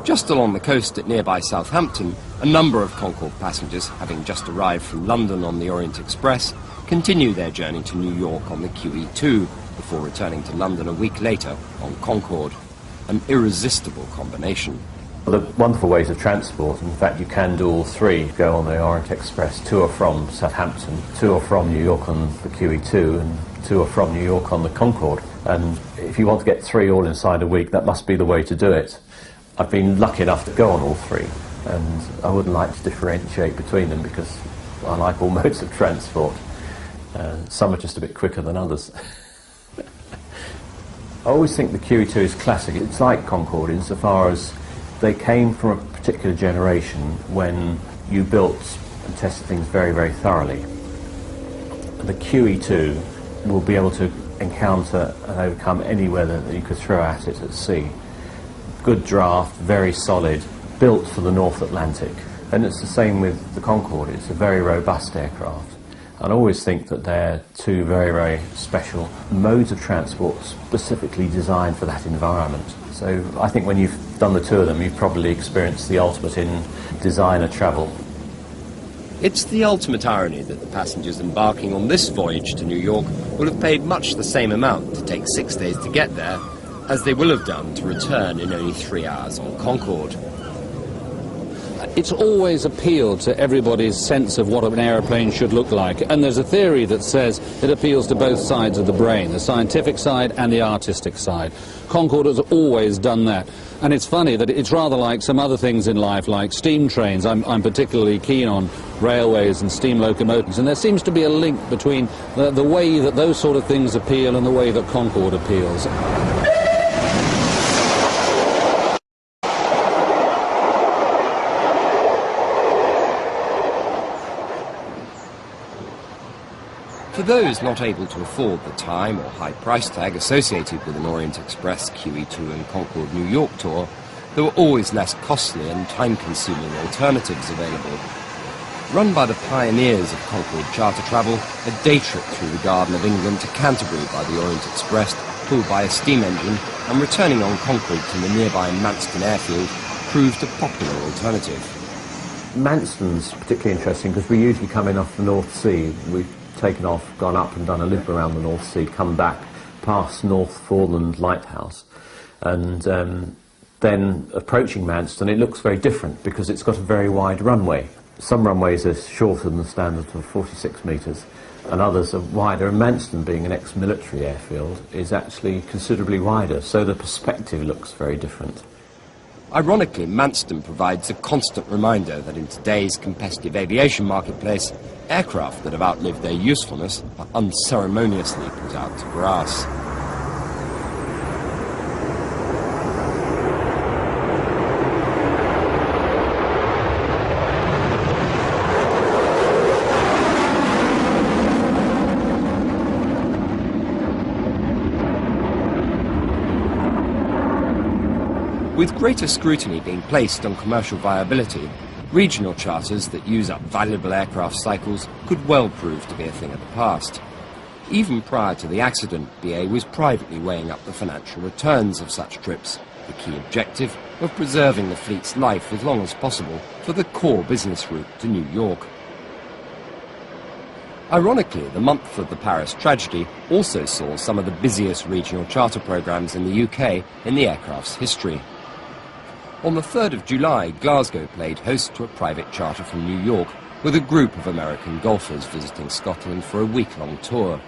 Just along the coast at nearby Southampton, a number of Concorde passengers, having just arrived from London on the Orient Express, continue their journey to New York on the QE2 before returning to London a week later on Concorde. An irresistible combination. Well, they're wonderful ways of transport. In fact, you can do all three. Go on the Orient Express to or from Southampton, to or from New York on the QE2, and to or from New York on the Concorde. And if you want to get three all inside a week, that must be the way to do it. I've been lucky enough to go on all three, and I wouldn't like to differentiate between them because I like all modes of transport. Some are just a bit quicker than others. I always think the QE2 is classic. It's like Concorde insofar as they came from a particular generation when you built and tested things very, very thoroughly. The QE2 will be able to encounter and overcome any weather that you could throw at it at sea. Good draft, very solid, built for the North Atlantic. And it's the same with the Concorde. It's a very robust aircraft. And I always think that they're two very, very special modes of transport specifically designed for that environment. So I think when you've done the two of them, you've probably experienced the ultimate in designer travel. It's the ultimate irony that the passengers embarking on this voyage to New York will have paid much the same amount to take 6 days to get there as they will have done to return in only 3 hours on Concorde. It's always appealed to everybody's sense of what an aeroplane should look like, and there's a theory that says it appeals to both sides of the brain, the scientific side and the artistic side. Concorde has always done that, and it's funny that it's rather like some other things in life, like steam trains. I'm particularly keen on railways and steam locomotives, and there seems to be a link between the way that those sort of things appeal and the way that Concorde appeals. For those not able to afford the time or high price tag associated with an Orient Express QE2 and Concorde New York tour, there were always less costly and time-consuming alternatives available. Run by the pioneers of Concorde charter travel, a day trip through the Garden of England to Canterbury by the Orient Express, pulled by a steam engine, and returning on Concorde to the nearby Manston airfield, proved a popular alternative. Manston's particularly interesting because we usually come in off the North Sea. We've taken off, gone up and done a loop around the North Sea, come back past North Foreland Lighthouse, and then approaching Manston, it looks very different because it's got a very wide runway. Some runways are shorter than the standard of 46 metres, and others are wider, and Manston, being an ex-military airfield, is actually considerably wider, so the perspective looks very different. Ironically, Manston provides a constant reminder that in today's competitive aviation marketplace, aircraft that have outlived their usefulness are unceremoniously put out to grass. With greater scrutiny being placed on commercial viability, regional charters that use up valuable aircraft cycles could well prove to be a thing of the past. Even prior to the accident, BA was privately weighing up the financial returns of such trips, the key objective of preserving the fleet's life as long as possible for the core business route to New York. Ironically, the month of the Paris tragedy also saw some of the busiest regional charter programs in the UK in the aircraft's history. On the 3rd of July, Glasgow played host to a private charter from New York with a group of American golfers visiting Scotland for a week-long tour.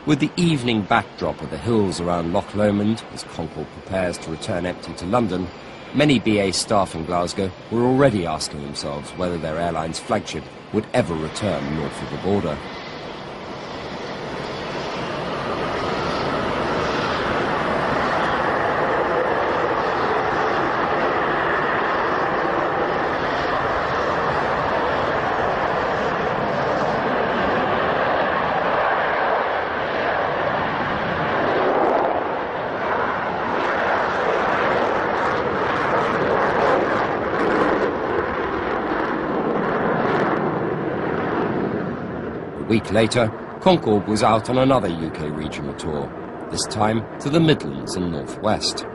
With the evening backdrop of the hills around Loch Lomond as Concorde prepares to return empty to London, many BA staff in Glasgow were already asking themselves whether their airline's flagship would ever return north of the border. week later, Concorde was out on another UK regional tour, this time to the Midlands and North West.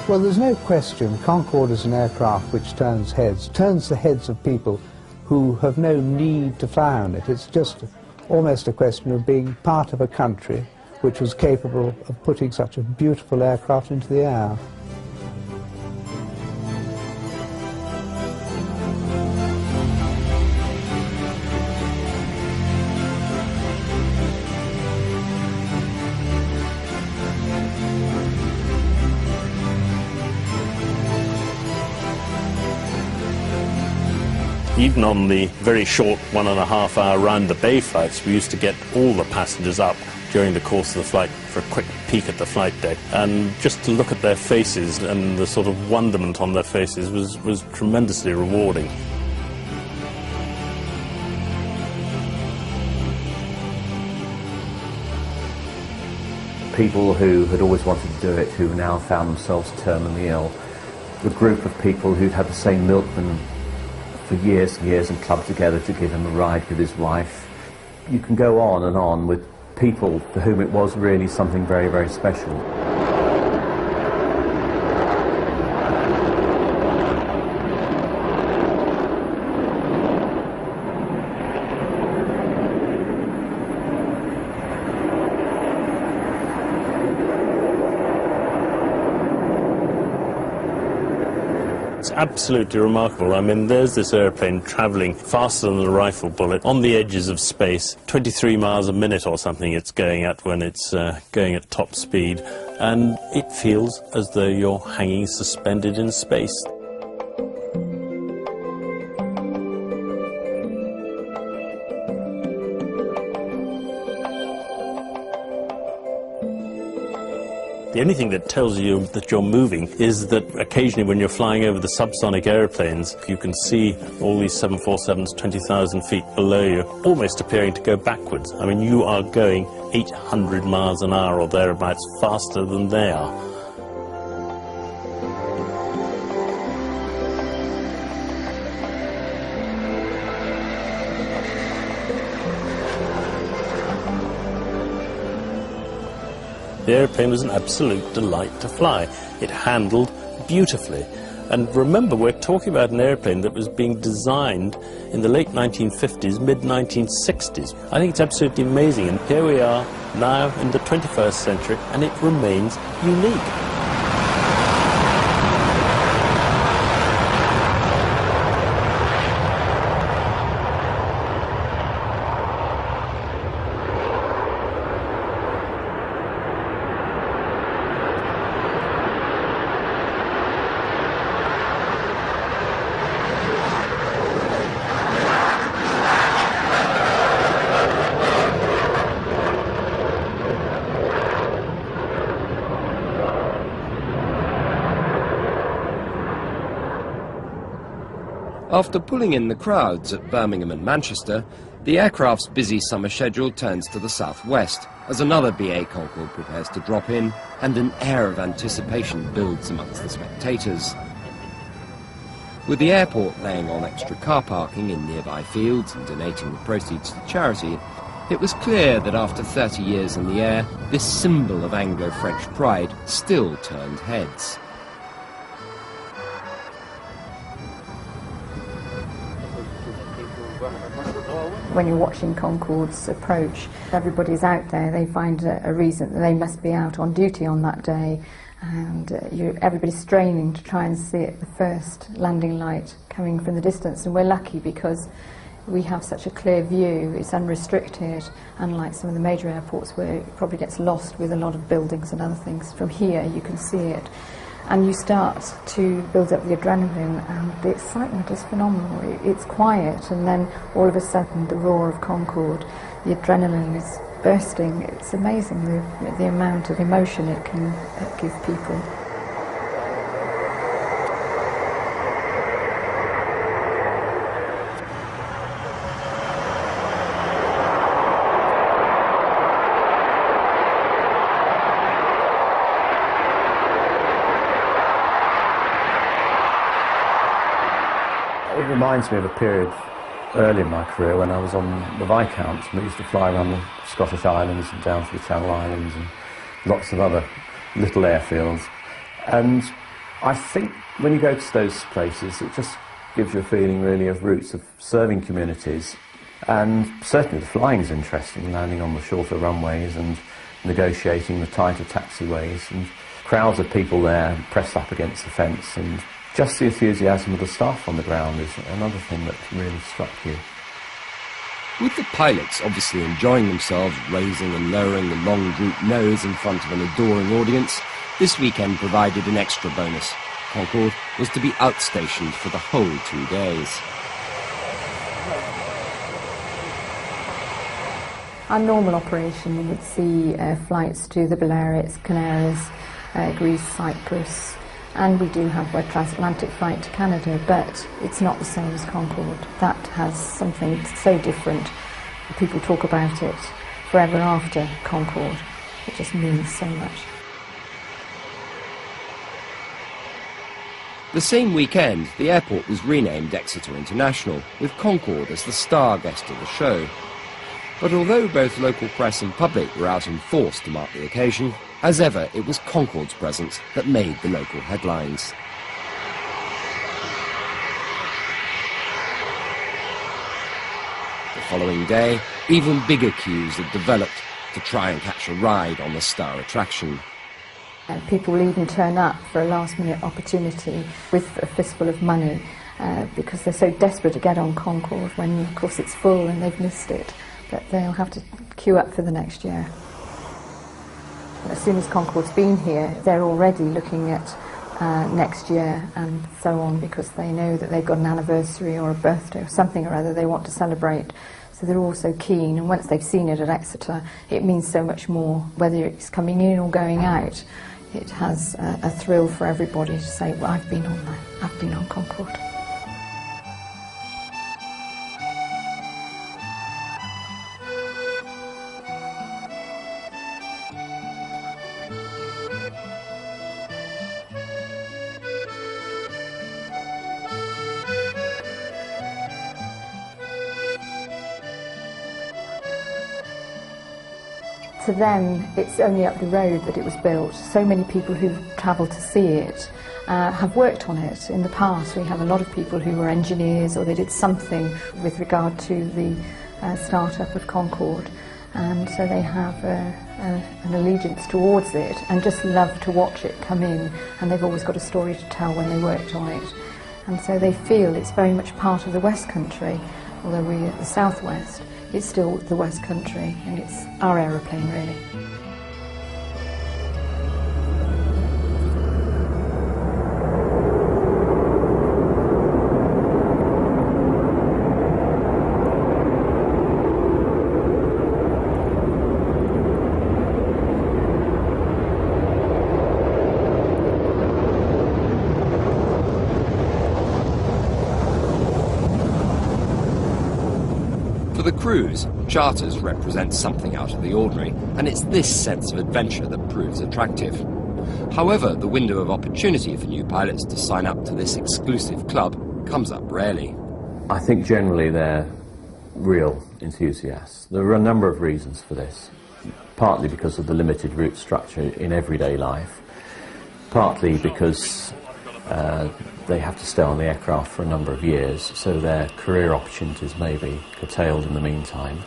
Well, there's no question Concorde is an aircraft which turns the heads of people who have no need to fly on it. It's just almost a question of being part of a country which was capable of putting such a beautiful aircraft into the air. Even on the very short 1.5 hour round the bay flights, we used to get all the passengers up during the course of the flight for a quick peek at the flight deck. And just to look at their faces and the sort of wonderment on their faces was tremendously rewarding. People who had always wanted to do it, who now found themselves terminally ill. The group of people who'd had the same milkman for years and years and clubbed together to give him a ride with his wife. You can go on and on with people for whom it was really something very, very special. It's absolutely remarkable. I mean, there's this airplane travelling faster than a rifle bullet on the edges of space, 23 miles a minute or something it's going at when it's going at top speed, and it feels as though you're hanging suspended in space. The only thing that tells you that you're moving is that occasionally when you're flying over the subsonic airplanes, you can see all these 747s 20,000 feet below you, almost appearing to go backwards. I mean, you are going 800 miles an hour or thereabouts faster than they are. The airplane was an absolute delight to fly. It handled beautifully. And remember, we're talking about an airplane that was being designed in the late 1950s, mid-1960s. I think it's absolutely amazing. And here we are now in the 21st century, and it remains unique. After pulling in the crowds at Birmingham and Manchester, the aircraft's busy summer schedule turns to the southwest as another BA Concorde prepares to drop in and an air of anticipation builds amongst the spectators. With the airport laying on extra car parking in nearby fields and donating the proceeds to charity, It was clear that after 30 years in the air, this symbol of Anglo-French pride still turned heads. When you're watching Concorde's approach, everybody's out there. They find a reason that they must be out on duty on that day, and everybody's straining to try and see it, the first landing light coming from the distance. And we're lucky because we have such a clear view. It's unrestricted, unlike some of the major airports where it probably gets lost with a lot of buildings and other things. From here you can see it, and you start to build up the adrenaline, and the excitement is phenomenal. It's quiet, and then all of a sudden the roar of Concorde, the adrenaline is bursting. It's amazing the amount of emotion it can give people. It reminds me of a period early in my career when I was on the Viscounts, and we used to fly around the Scottish Islands and down to the Channel Islands and lots of other little airfields. And I think when you go to those places, it just gives you a feeling really of roots of serving communities. And certainly the flying is interesting, landing on the shorter runways and negotiating the tighter taxiways, and crowds of people there pressed up against the fence, and just the enthusiasm of the staff on the ground is another thing that really struck you. With the pilots obviously enjoying themselves, raising and lowering the long droop nose in front of an adoring audience, this weekend provided an extra bonus. Concorde was to be outstationed for the whole 2 days. Our normal operation would see flights to the Balearics, Canaries, Greece, Cyprus, and we do have a transatlantic flight to Canada, but it's not the same as Concorde. That has something so different. People talk about it forever after Concorde. It just means so much. The same weekend, the airport was renamed Exeter International, with Concorde as the star guest of the show. But although both local press and public were out in force to mark the occasion, as ever, it was Concorde's presence that made the local headlines. The following day, even bigger queues had developed to try and catch a ride on the star attraction. People will even turn up for a last-minute opportunity with a fistful of money because they're so desperate to get on Concorde when, of course, it's full and they've missed it. But they'll have to queue up for the next year. As soon as Concorde's been here, they're already looking at next year and so on, because they know that they've got an anniversary or a birthday or something or other they want to celebrate. So they're all so keen, and once they've seen it at Exeter, it means so much more. Whether it's coming in or going out, it has a thrill for everybody to say, well, I've been on that, I've been on Concorde. To them, it's only up the road that it was built. So many people who've travelled to see it have worked on it in the past. We have a lot of people who were engineers, or they did something with regard to the start-up of Concorde, and so they have an allegiance towards it and just love to watch it come in, and they've always got a story to tell when they worked on it. And so they feel it's very much part of the West Country, although we're at the Southwest. It's still the West Country, and it's our aeroplane, really. For the crews, charters represent something out of the ordinary, and it's this sense of adventure that proves attractive. However, the window of opportunity for new pilots to sign up to this exclusive club comes up rarely. I think generally they're real enthusiasts. There are a number of reasons for this. Partly because of the limited route structure in everyday life, partly because they have to stay on the aircraft for a number of years, so their career opportunities may be curtailed in the meantime.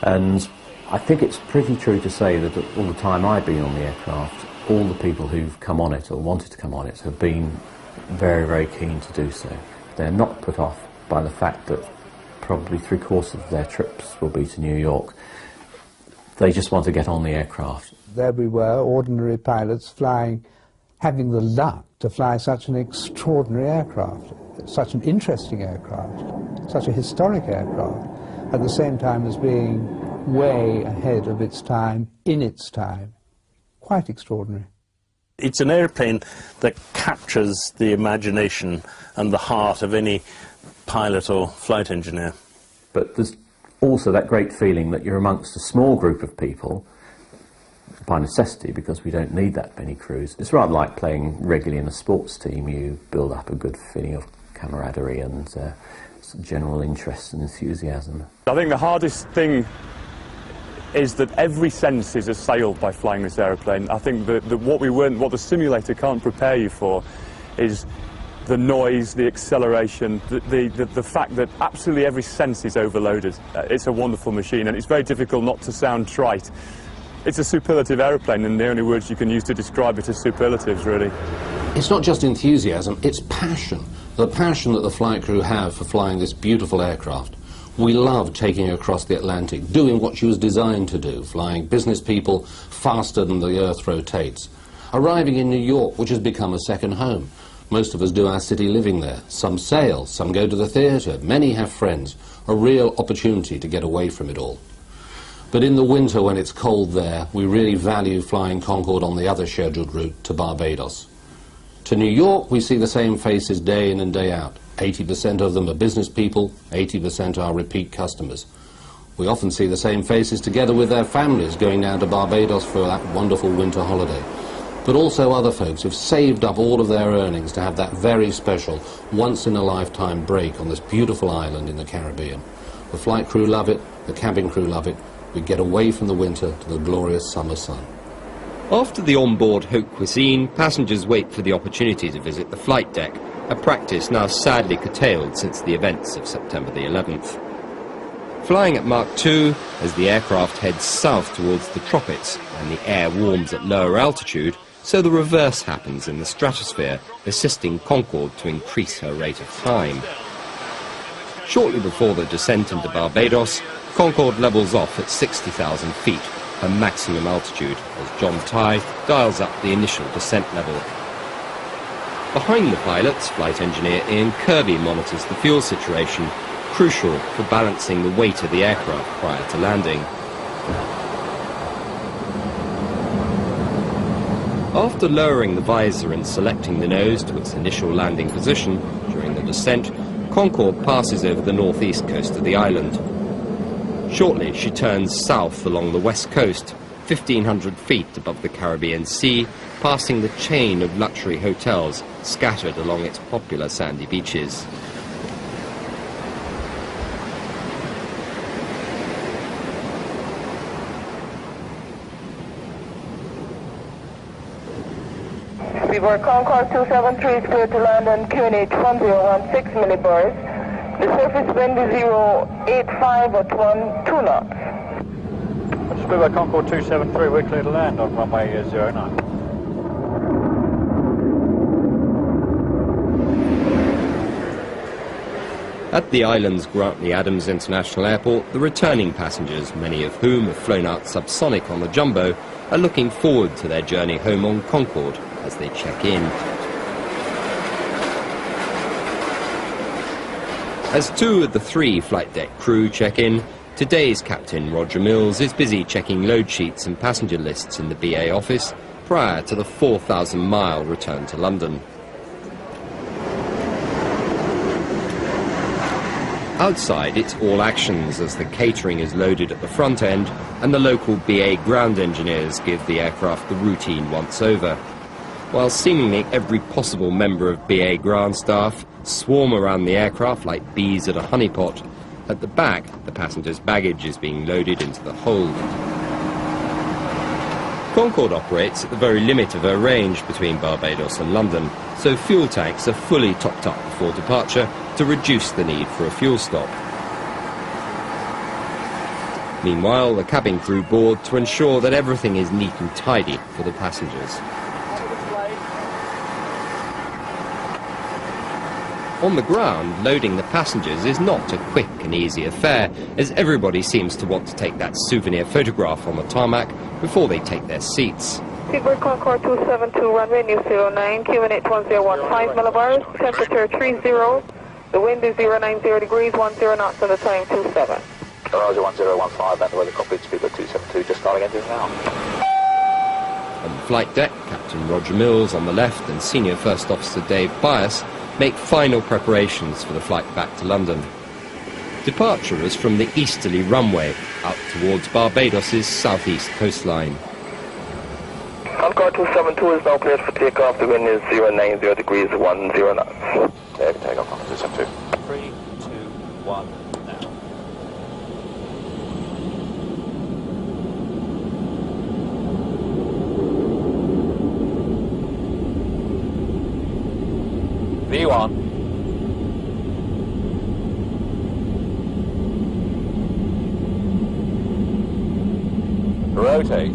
And I think it's pretty true to say that all the time I've been on the aircraft, all the people who've come on it or wanted to come on it have been very, very keen to do so. They're not put off by the fact that probably 3/4 of their trips will be to New York. They just want to get on the aircraft. There we were, ordinary pilots flying, having the luck to fly such an extraordinary aircraft, such an interesting aircraft, such a historic aircraft, at the same time as being way ahead of its time, in its time. Quite extraordinary. It's an airplane that captures the imagination and the heart of any pilot or flight engineer. But there's also that great feeling that you're amongst a small group of people, by necessity, because we don't need that many crews. It's rather like playing regularly in a sports team. You build up a good feeling of camaraderie and general interest and enthusiasm. I think the hardest thing is that every sense is assailed by flying this aeroplane. I think that what the simulator can't prepare you for is the noise, the acceleration, the fact that absolutely every sense is overloaded. It's a wonderful machine, and it's very difficult not to sound trite. It's a superlative aeroplane, and the only words you can use to describe it are superlatives, really. It's not just enthusiasm, it's passion. The passion that the flight crew have for flying this beautiful aircraft. We love taking her across the Atlantic, doing what she was designed to do, flying business people faster than the Earth rotates. Arriving in New York, which has become a second home. Most of us do our city living there. Some sail, some go to the theatre, many have friends. A real opportunity to get away from it all. But in the winter, when it's cold there, we really value flying Concorde on the other scheduled route to Barbados. To New York, we see the same faces day in and day out. 80% of them are business people, 80% are repeat customers. We often see the same faces together with their families going down to Barbados for that wonderful winter holiday. But also other folks who've saved up all of their earnings to have that very special, once-in-a-lifetime break on this beautiful island in the Caribbean. The flight crew love it, the cabin crew love it. We get away from the winter to the glorious summer sun. After the onboard haute cuisine, passengers wait for the opportunity to visit the flight deck, a practice now sadly curtailed since the events of September the 11th. Flying at Mach 2, as the aircraft heads south towards the tropics and the air warms at lower altitude, so the reverse happens in the stratosphere, assisting Concorde to increase her rate of time. Shortly before the descent into Barbados, Concorde levels off at 60,000 feet, her maximum altitude, as John Tighe dials up the initial descent level. Behind the pilots, flight engineer Ian Kirby monitors the fuel situation, crucial for balancing the weight of the aircraft prior to landing. After lowering the visor and selecting the nose to its initial landing position during the descent, Concorde passes over the northeast coast of the island. Shortly, she turns south along the west coast, 1,500 feet above the Caribbean Sea, passing the chain of luxury hotels scattered along its popular sandy beaches. Beware Concorde 273 is clear to land on QNH 1016 millibars. The surface wind is 085 at 2 knots. Beware Concorde 273, we're clear to land on runway 09. At the island's Grantley Adams International Airport, the returning passengers, many of whom have flown out subsonic on the Jumbo, are looking forward to their journey home on Concorde as they check in. As two of the three flight deck crew check in, today's captain, Roger Mills, is busy checking load sheets and passenger lists in the BA office prior to the 4,000-mile return to London. Outside, it's all actions as the catering is loaded at the front end and the local BA ground engineers give the aircraft the routine once-over, while seemingly every possible member of BA ground staff swarm around the aircraft like bees at a honeypot. At the back, the passengers' baggage is being loaded into the hold. Concorde operates at the very limit of her range between Barbados and London, so fuel tanks are fully topped up before departure to reduce the need for a fuel stop. Meanwhile, the cabin crew board to ensure that everything is neat and tidy for the passengers. On the ground, loading the passengers is not a quick and easy affair, as everybody seems to want to take that souvenir photograph on the tarmac before they take their seats. Seabird Concorde 272, runway new 09, QNH 1015 millibars, temperature 30, the wind is 090 degrees, 10 knots, and the time 27. Roger 1015, and the weather cockpit, Seabird 272, just starting engines now. On the flight deck, Captain Roger Mills on the left and Senior First Officer Dave Bias make final preparations for the flight back to London. Departure is from the easterly runway, out towards Barbados's southeast coastline. Concorde 272 is now cleared for takeoff. The wind is 090 degrees, 10 knots. Take off on 272. 3, 2, 1, now. V1. Rotate.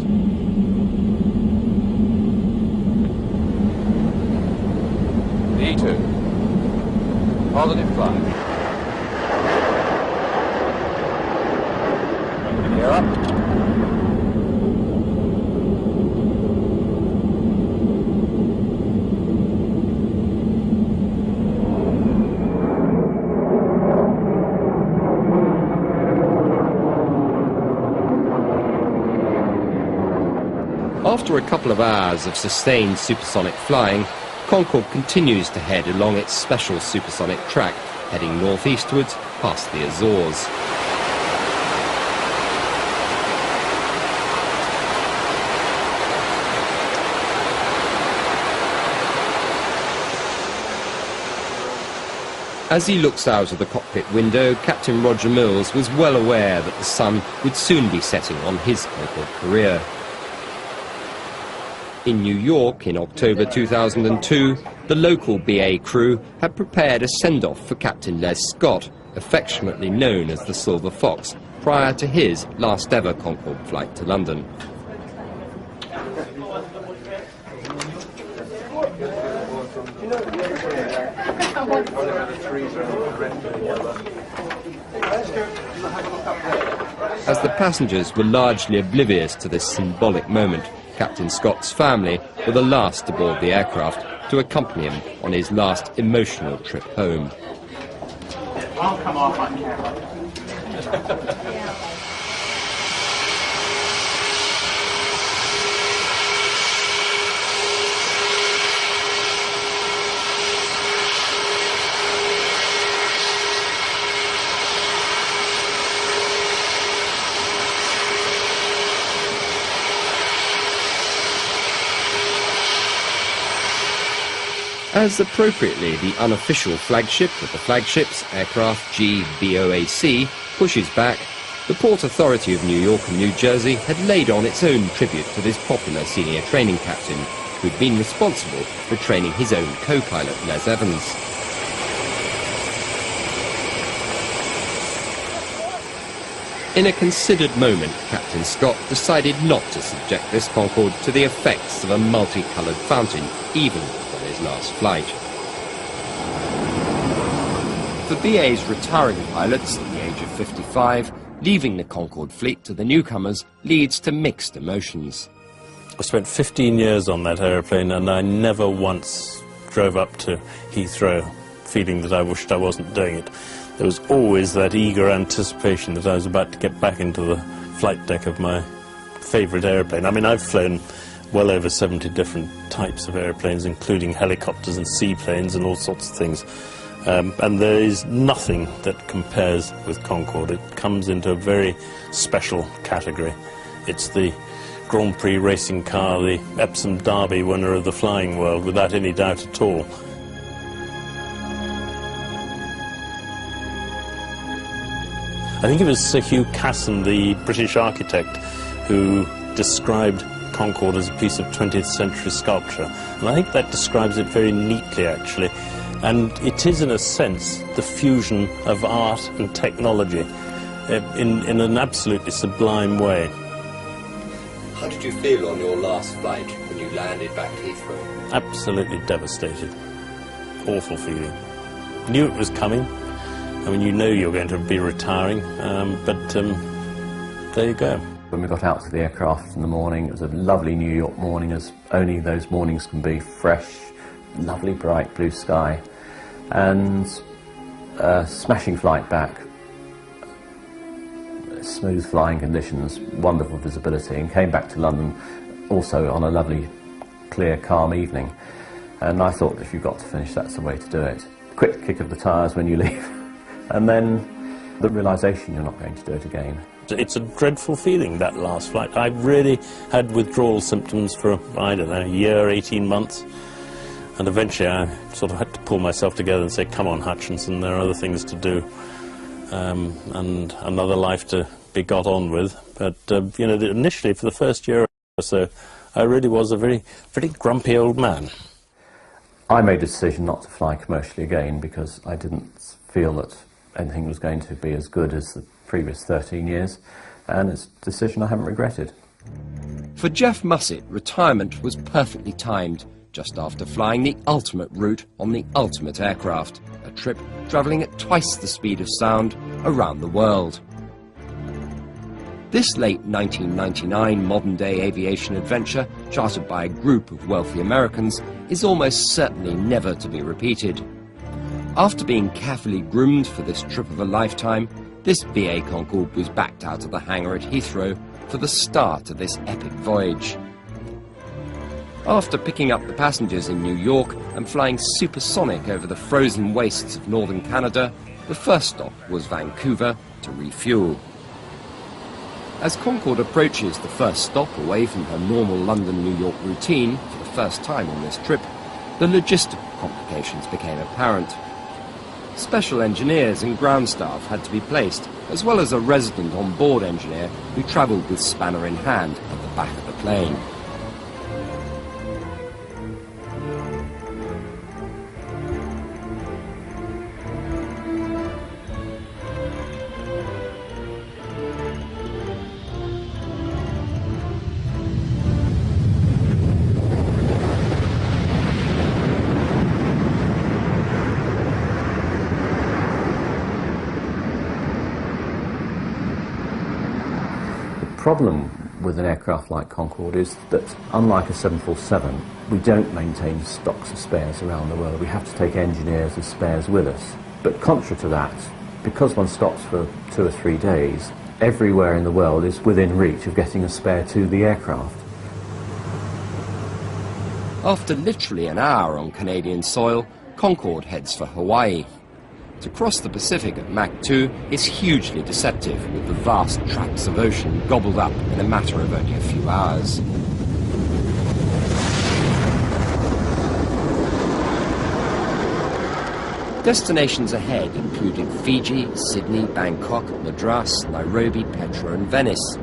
V2. Positive flag. Gear up. After a couple of hours of sustained supersonic flying, Concorde continues to head along its special supersonic track, heading northeastwards past the Azores. As he looks out of the cockpit window, Captain Roger Mills was well aware that the sun would soon be setting on his Concorde career. In New York in October 2002, the local BA crew had prepared a send-off for Captain Les Scott, affectionately known as the Silver Fox, prior to his last ever Concorde flight to London. As the passengers were largely oblivious to this symbolic moment, Captain Scott's family were the last aboard the aircraft to accompany him on his last emotional trip home. I'll come off on camera. As appropriately the unofficial flagship of the flagships, aircraft GBOAC, pushes back, the Port Authority of New York and New Jersey had laid on its own tribute to this popular senior training captain, who'd been responsible for training his own co-pilot, Les Evans. In a considered moment, Captain Scott decided not to subject this Concorde to the effects of a multicoloured fountain, even on his last flight. For BA's retiring pilots at the age of 55, leaving the Concorde fleet to the newcomers leads to mixed emotions. I spent 15 years on that aeroplane and I never once drove up to Heathrow feeling that I wished I wasn't doing it. There was always that eager anticipation that I was about to get back into the flight deck of my favourite aeroplane. I mean, I've flown well over 70 different types of airplanes, including helicopters and seaplanes and all sorts of things. And there is nothing that compares with Concorde. It comes into a very special category. It's the Grand Prix racing car, the Epsom Derby winner of the flying world, without any doubt at all. I think it was Sir Hugh Casson, the British architect, who described Concorde as a piece of 20th century sculpture. And I think that describes it very neatly, actually. And it is, in a sense, the fusion of art and technology in an absolutely sublime way. How did you feel on your last flight when you landed back at Heathrow? Absolutely devastated. Awful feeling. Knew it was coming. I mean, you know you're going to be retiring, but there you go. When we got out to the aircraft in the morning, it was a lovely New York morning, as only those mornings can be. Fresh, lovely bright blue sky, and a smashing flight back. Smooth flying conditions, wonderful visibility, and came back to London also on a lovely, clear, calm evening. And I thought, if you've got to finish, that's the way to do it. Quick kick of the tyres when you leave, and then the realisation you're not going to do it again. It's a dreadful feeling, that last flight. I really had withdrawal symptoms for, I don't know, a year, 18 months. And eventually I sort of had to pull myself together and say, come on, Hutchinson, there are other things to do. And another life to be got on with. But, you know, initially, for the first year or so, I really was a very grumpy old man. I made a decision not to fly commercially again because I didn't feel that anything was going to be as good as the previous 13 years, and it's a decision I haven't regretted. For Jeff Mussett, retirement was perfectly timed, just after flying the ultimate route on the ultimate aircraft, a trip travelling at twice the speed of sound around the world. This late 1999 modern-day aviation adventure, chartered by a group of wealthy Americans, is almost certainly never to be repeated. After being carefully groomed for this trip of a lifetime, this BA Concorde was backed out of the hangar at Heathrow for the start of this epic voyage. After picking up the passengers in New York and flying supersonic over the frozen wastes of northern Canada, the first stop was Vancouver to refuel. As Concorde approaches the first stop away from her normal London-New York routine for the first time on this trip, the logistical complications became apparent. Special engineers and ground staff had to be placed, as well as a resident on-board engineer who travelled with spanner in hand at the back of the plane. The problem with an aircraft like Concorde is that, unlike a 747, we don't maintain stocks of spares around the world. We have to take engineers as spares with us. But contrary to that, because one stops for 2 or 3 days, everywhere in the world is within reach of getting a spare to the aircraft. After literally an hour on Canadian soil, Concorde heads for Hawaii. To cross the Pacific at Mach 2 is hugely deceptive, with the vast tracts of ocean gobbled up in a matter of only a few hours. Destinations ahead included Fiji, Sydney, Bangkok, Madras, Nairobi, Petra and Venice.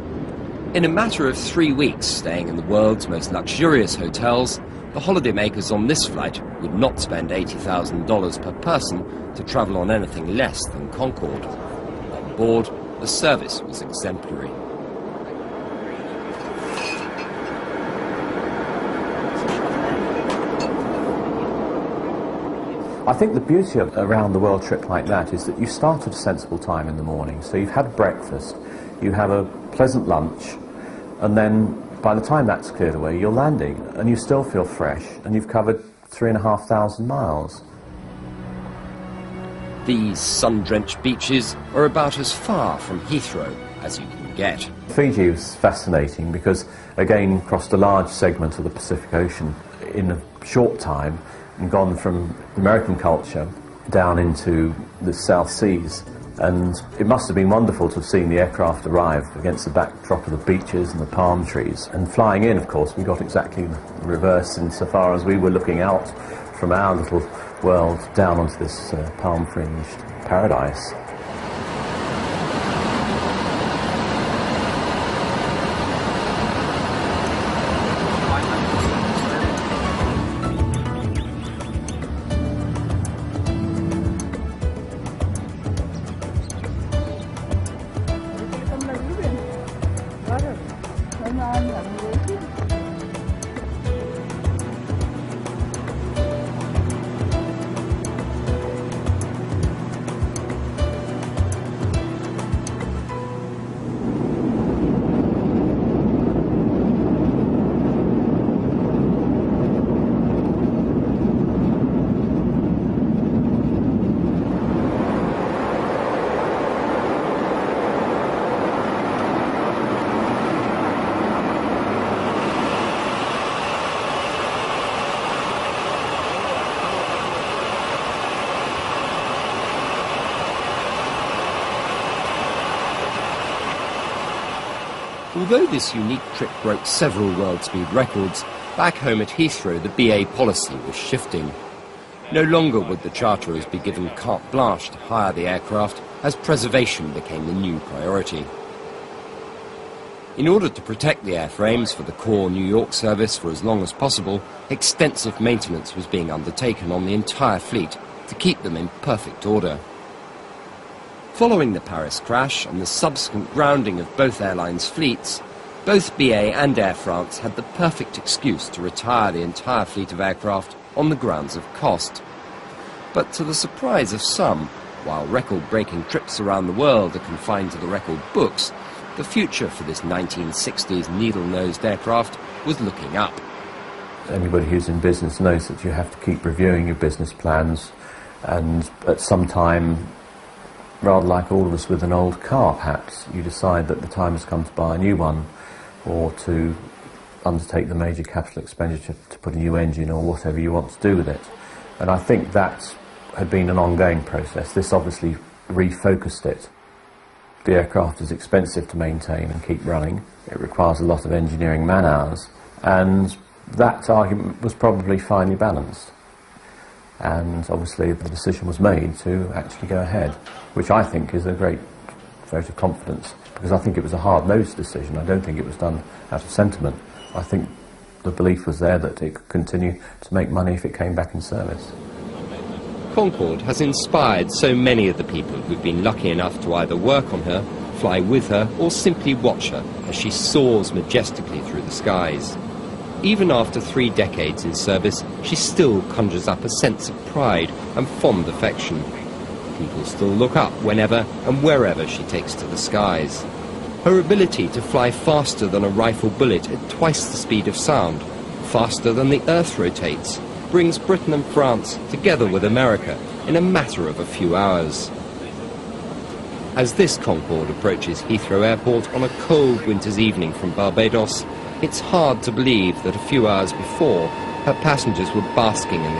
In a matter of 3 weeks, staying in the world's most luxurious hotels, the holidaymakers on this flight would not spend $80,000 per person to travel on anything less than Concorde. On board, the service was exemplary. I think the beauty of a round-the-world trip like that is that you start at a sensible time in the morning. So you've had breakfast, you have a pleasant lunch, and then by the time that's cleared away, you're landing, and you still feel fresh, and you've covered 3,500 miles. These sun-drenched beaches are about as far from Heathrow as you can get. Fiji was fascinating because, again, crossed a large segment of the Pacific Ocean in a short time and gone from American culture down into the South Seas. And it must have been wonderful to have seen the aircraft arrive against the backdrop of the beaches and the palm trees. And flying in, of course, we got exactly the reverse insofar as we were looking out from our little world down onto this palm-fringed paradise. Although this unique trip broke several world speed records, back home at Heathrow the BA policy was shifting. No longer would the charterers be given carte blanche to hire the aircraft, as preservation became the new priority. In order to protect the airframes for the core New York service for as long as possible, extensive maintenance was being undertaken on the entire fleet to keep them in perfect order. Following the Paris crash and the subsequent grounding of both airlines' fleets, both BA and Air France had the perfect excuse to retire the entire fleet of aircraft on the grounds of cost. But to the surprise of some, while record-breaking trips around the world are confined to the record books, the future for this 1960s needle-nosed aircraft was looking up. Anybody who's in business knows that you have to keep reviewing your business plans, and at some time, rather like all of us with an old car perhaps, you decide that the time has come to buy a new one or to undertake the major capital expenditure to put a new engine or whatever you want to do with it. And I think that had been an ongoing process. This obviously refocused it. The aircraft is expensive to maintain and keep running. It requires a lot of engineering man-hours, and that argument was probably finely balanced. And obviously the decision was made to actually go ahead, which I think is a great vote of confidence, because I think it was a hard-nosed decision. I don't think it was done out of sentiment. I think the belief was there that it could continue to make money if it came back in service. Concorde has inspired so many of the people who've been lucky enough to either work on her, fly with her, or simply watch her as she soars majestically through the skies. Even after 3 decades in service, she still conjures up a sense of pride and fond affection. People still look up whenever and wherever she takes to the skies. Her ability to fly faster than a rifle bullet at twice the speed of sound, faster than the Earth rotates, brings Britain and France together with America in a matter of a few hours. As this Concorde approaches Heathrow Airport on a cold winter's evening from Barbados, it's hard to believe that a few hours before, her passengers were basking in the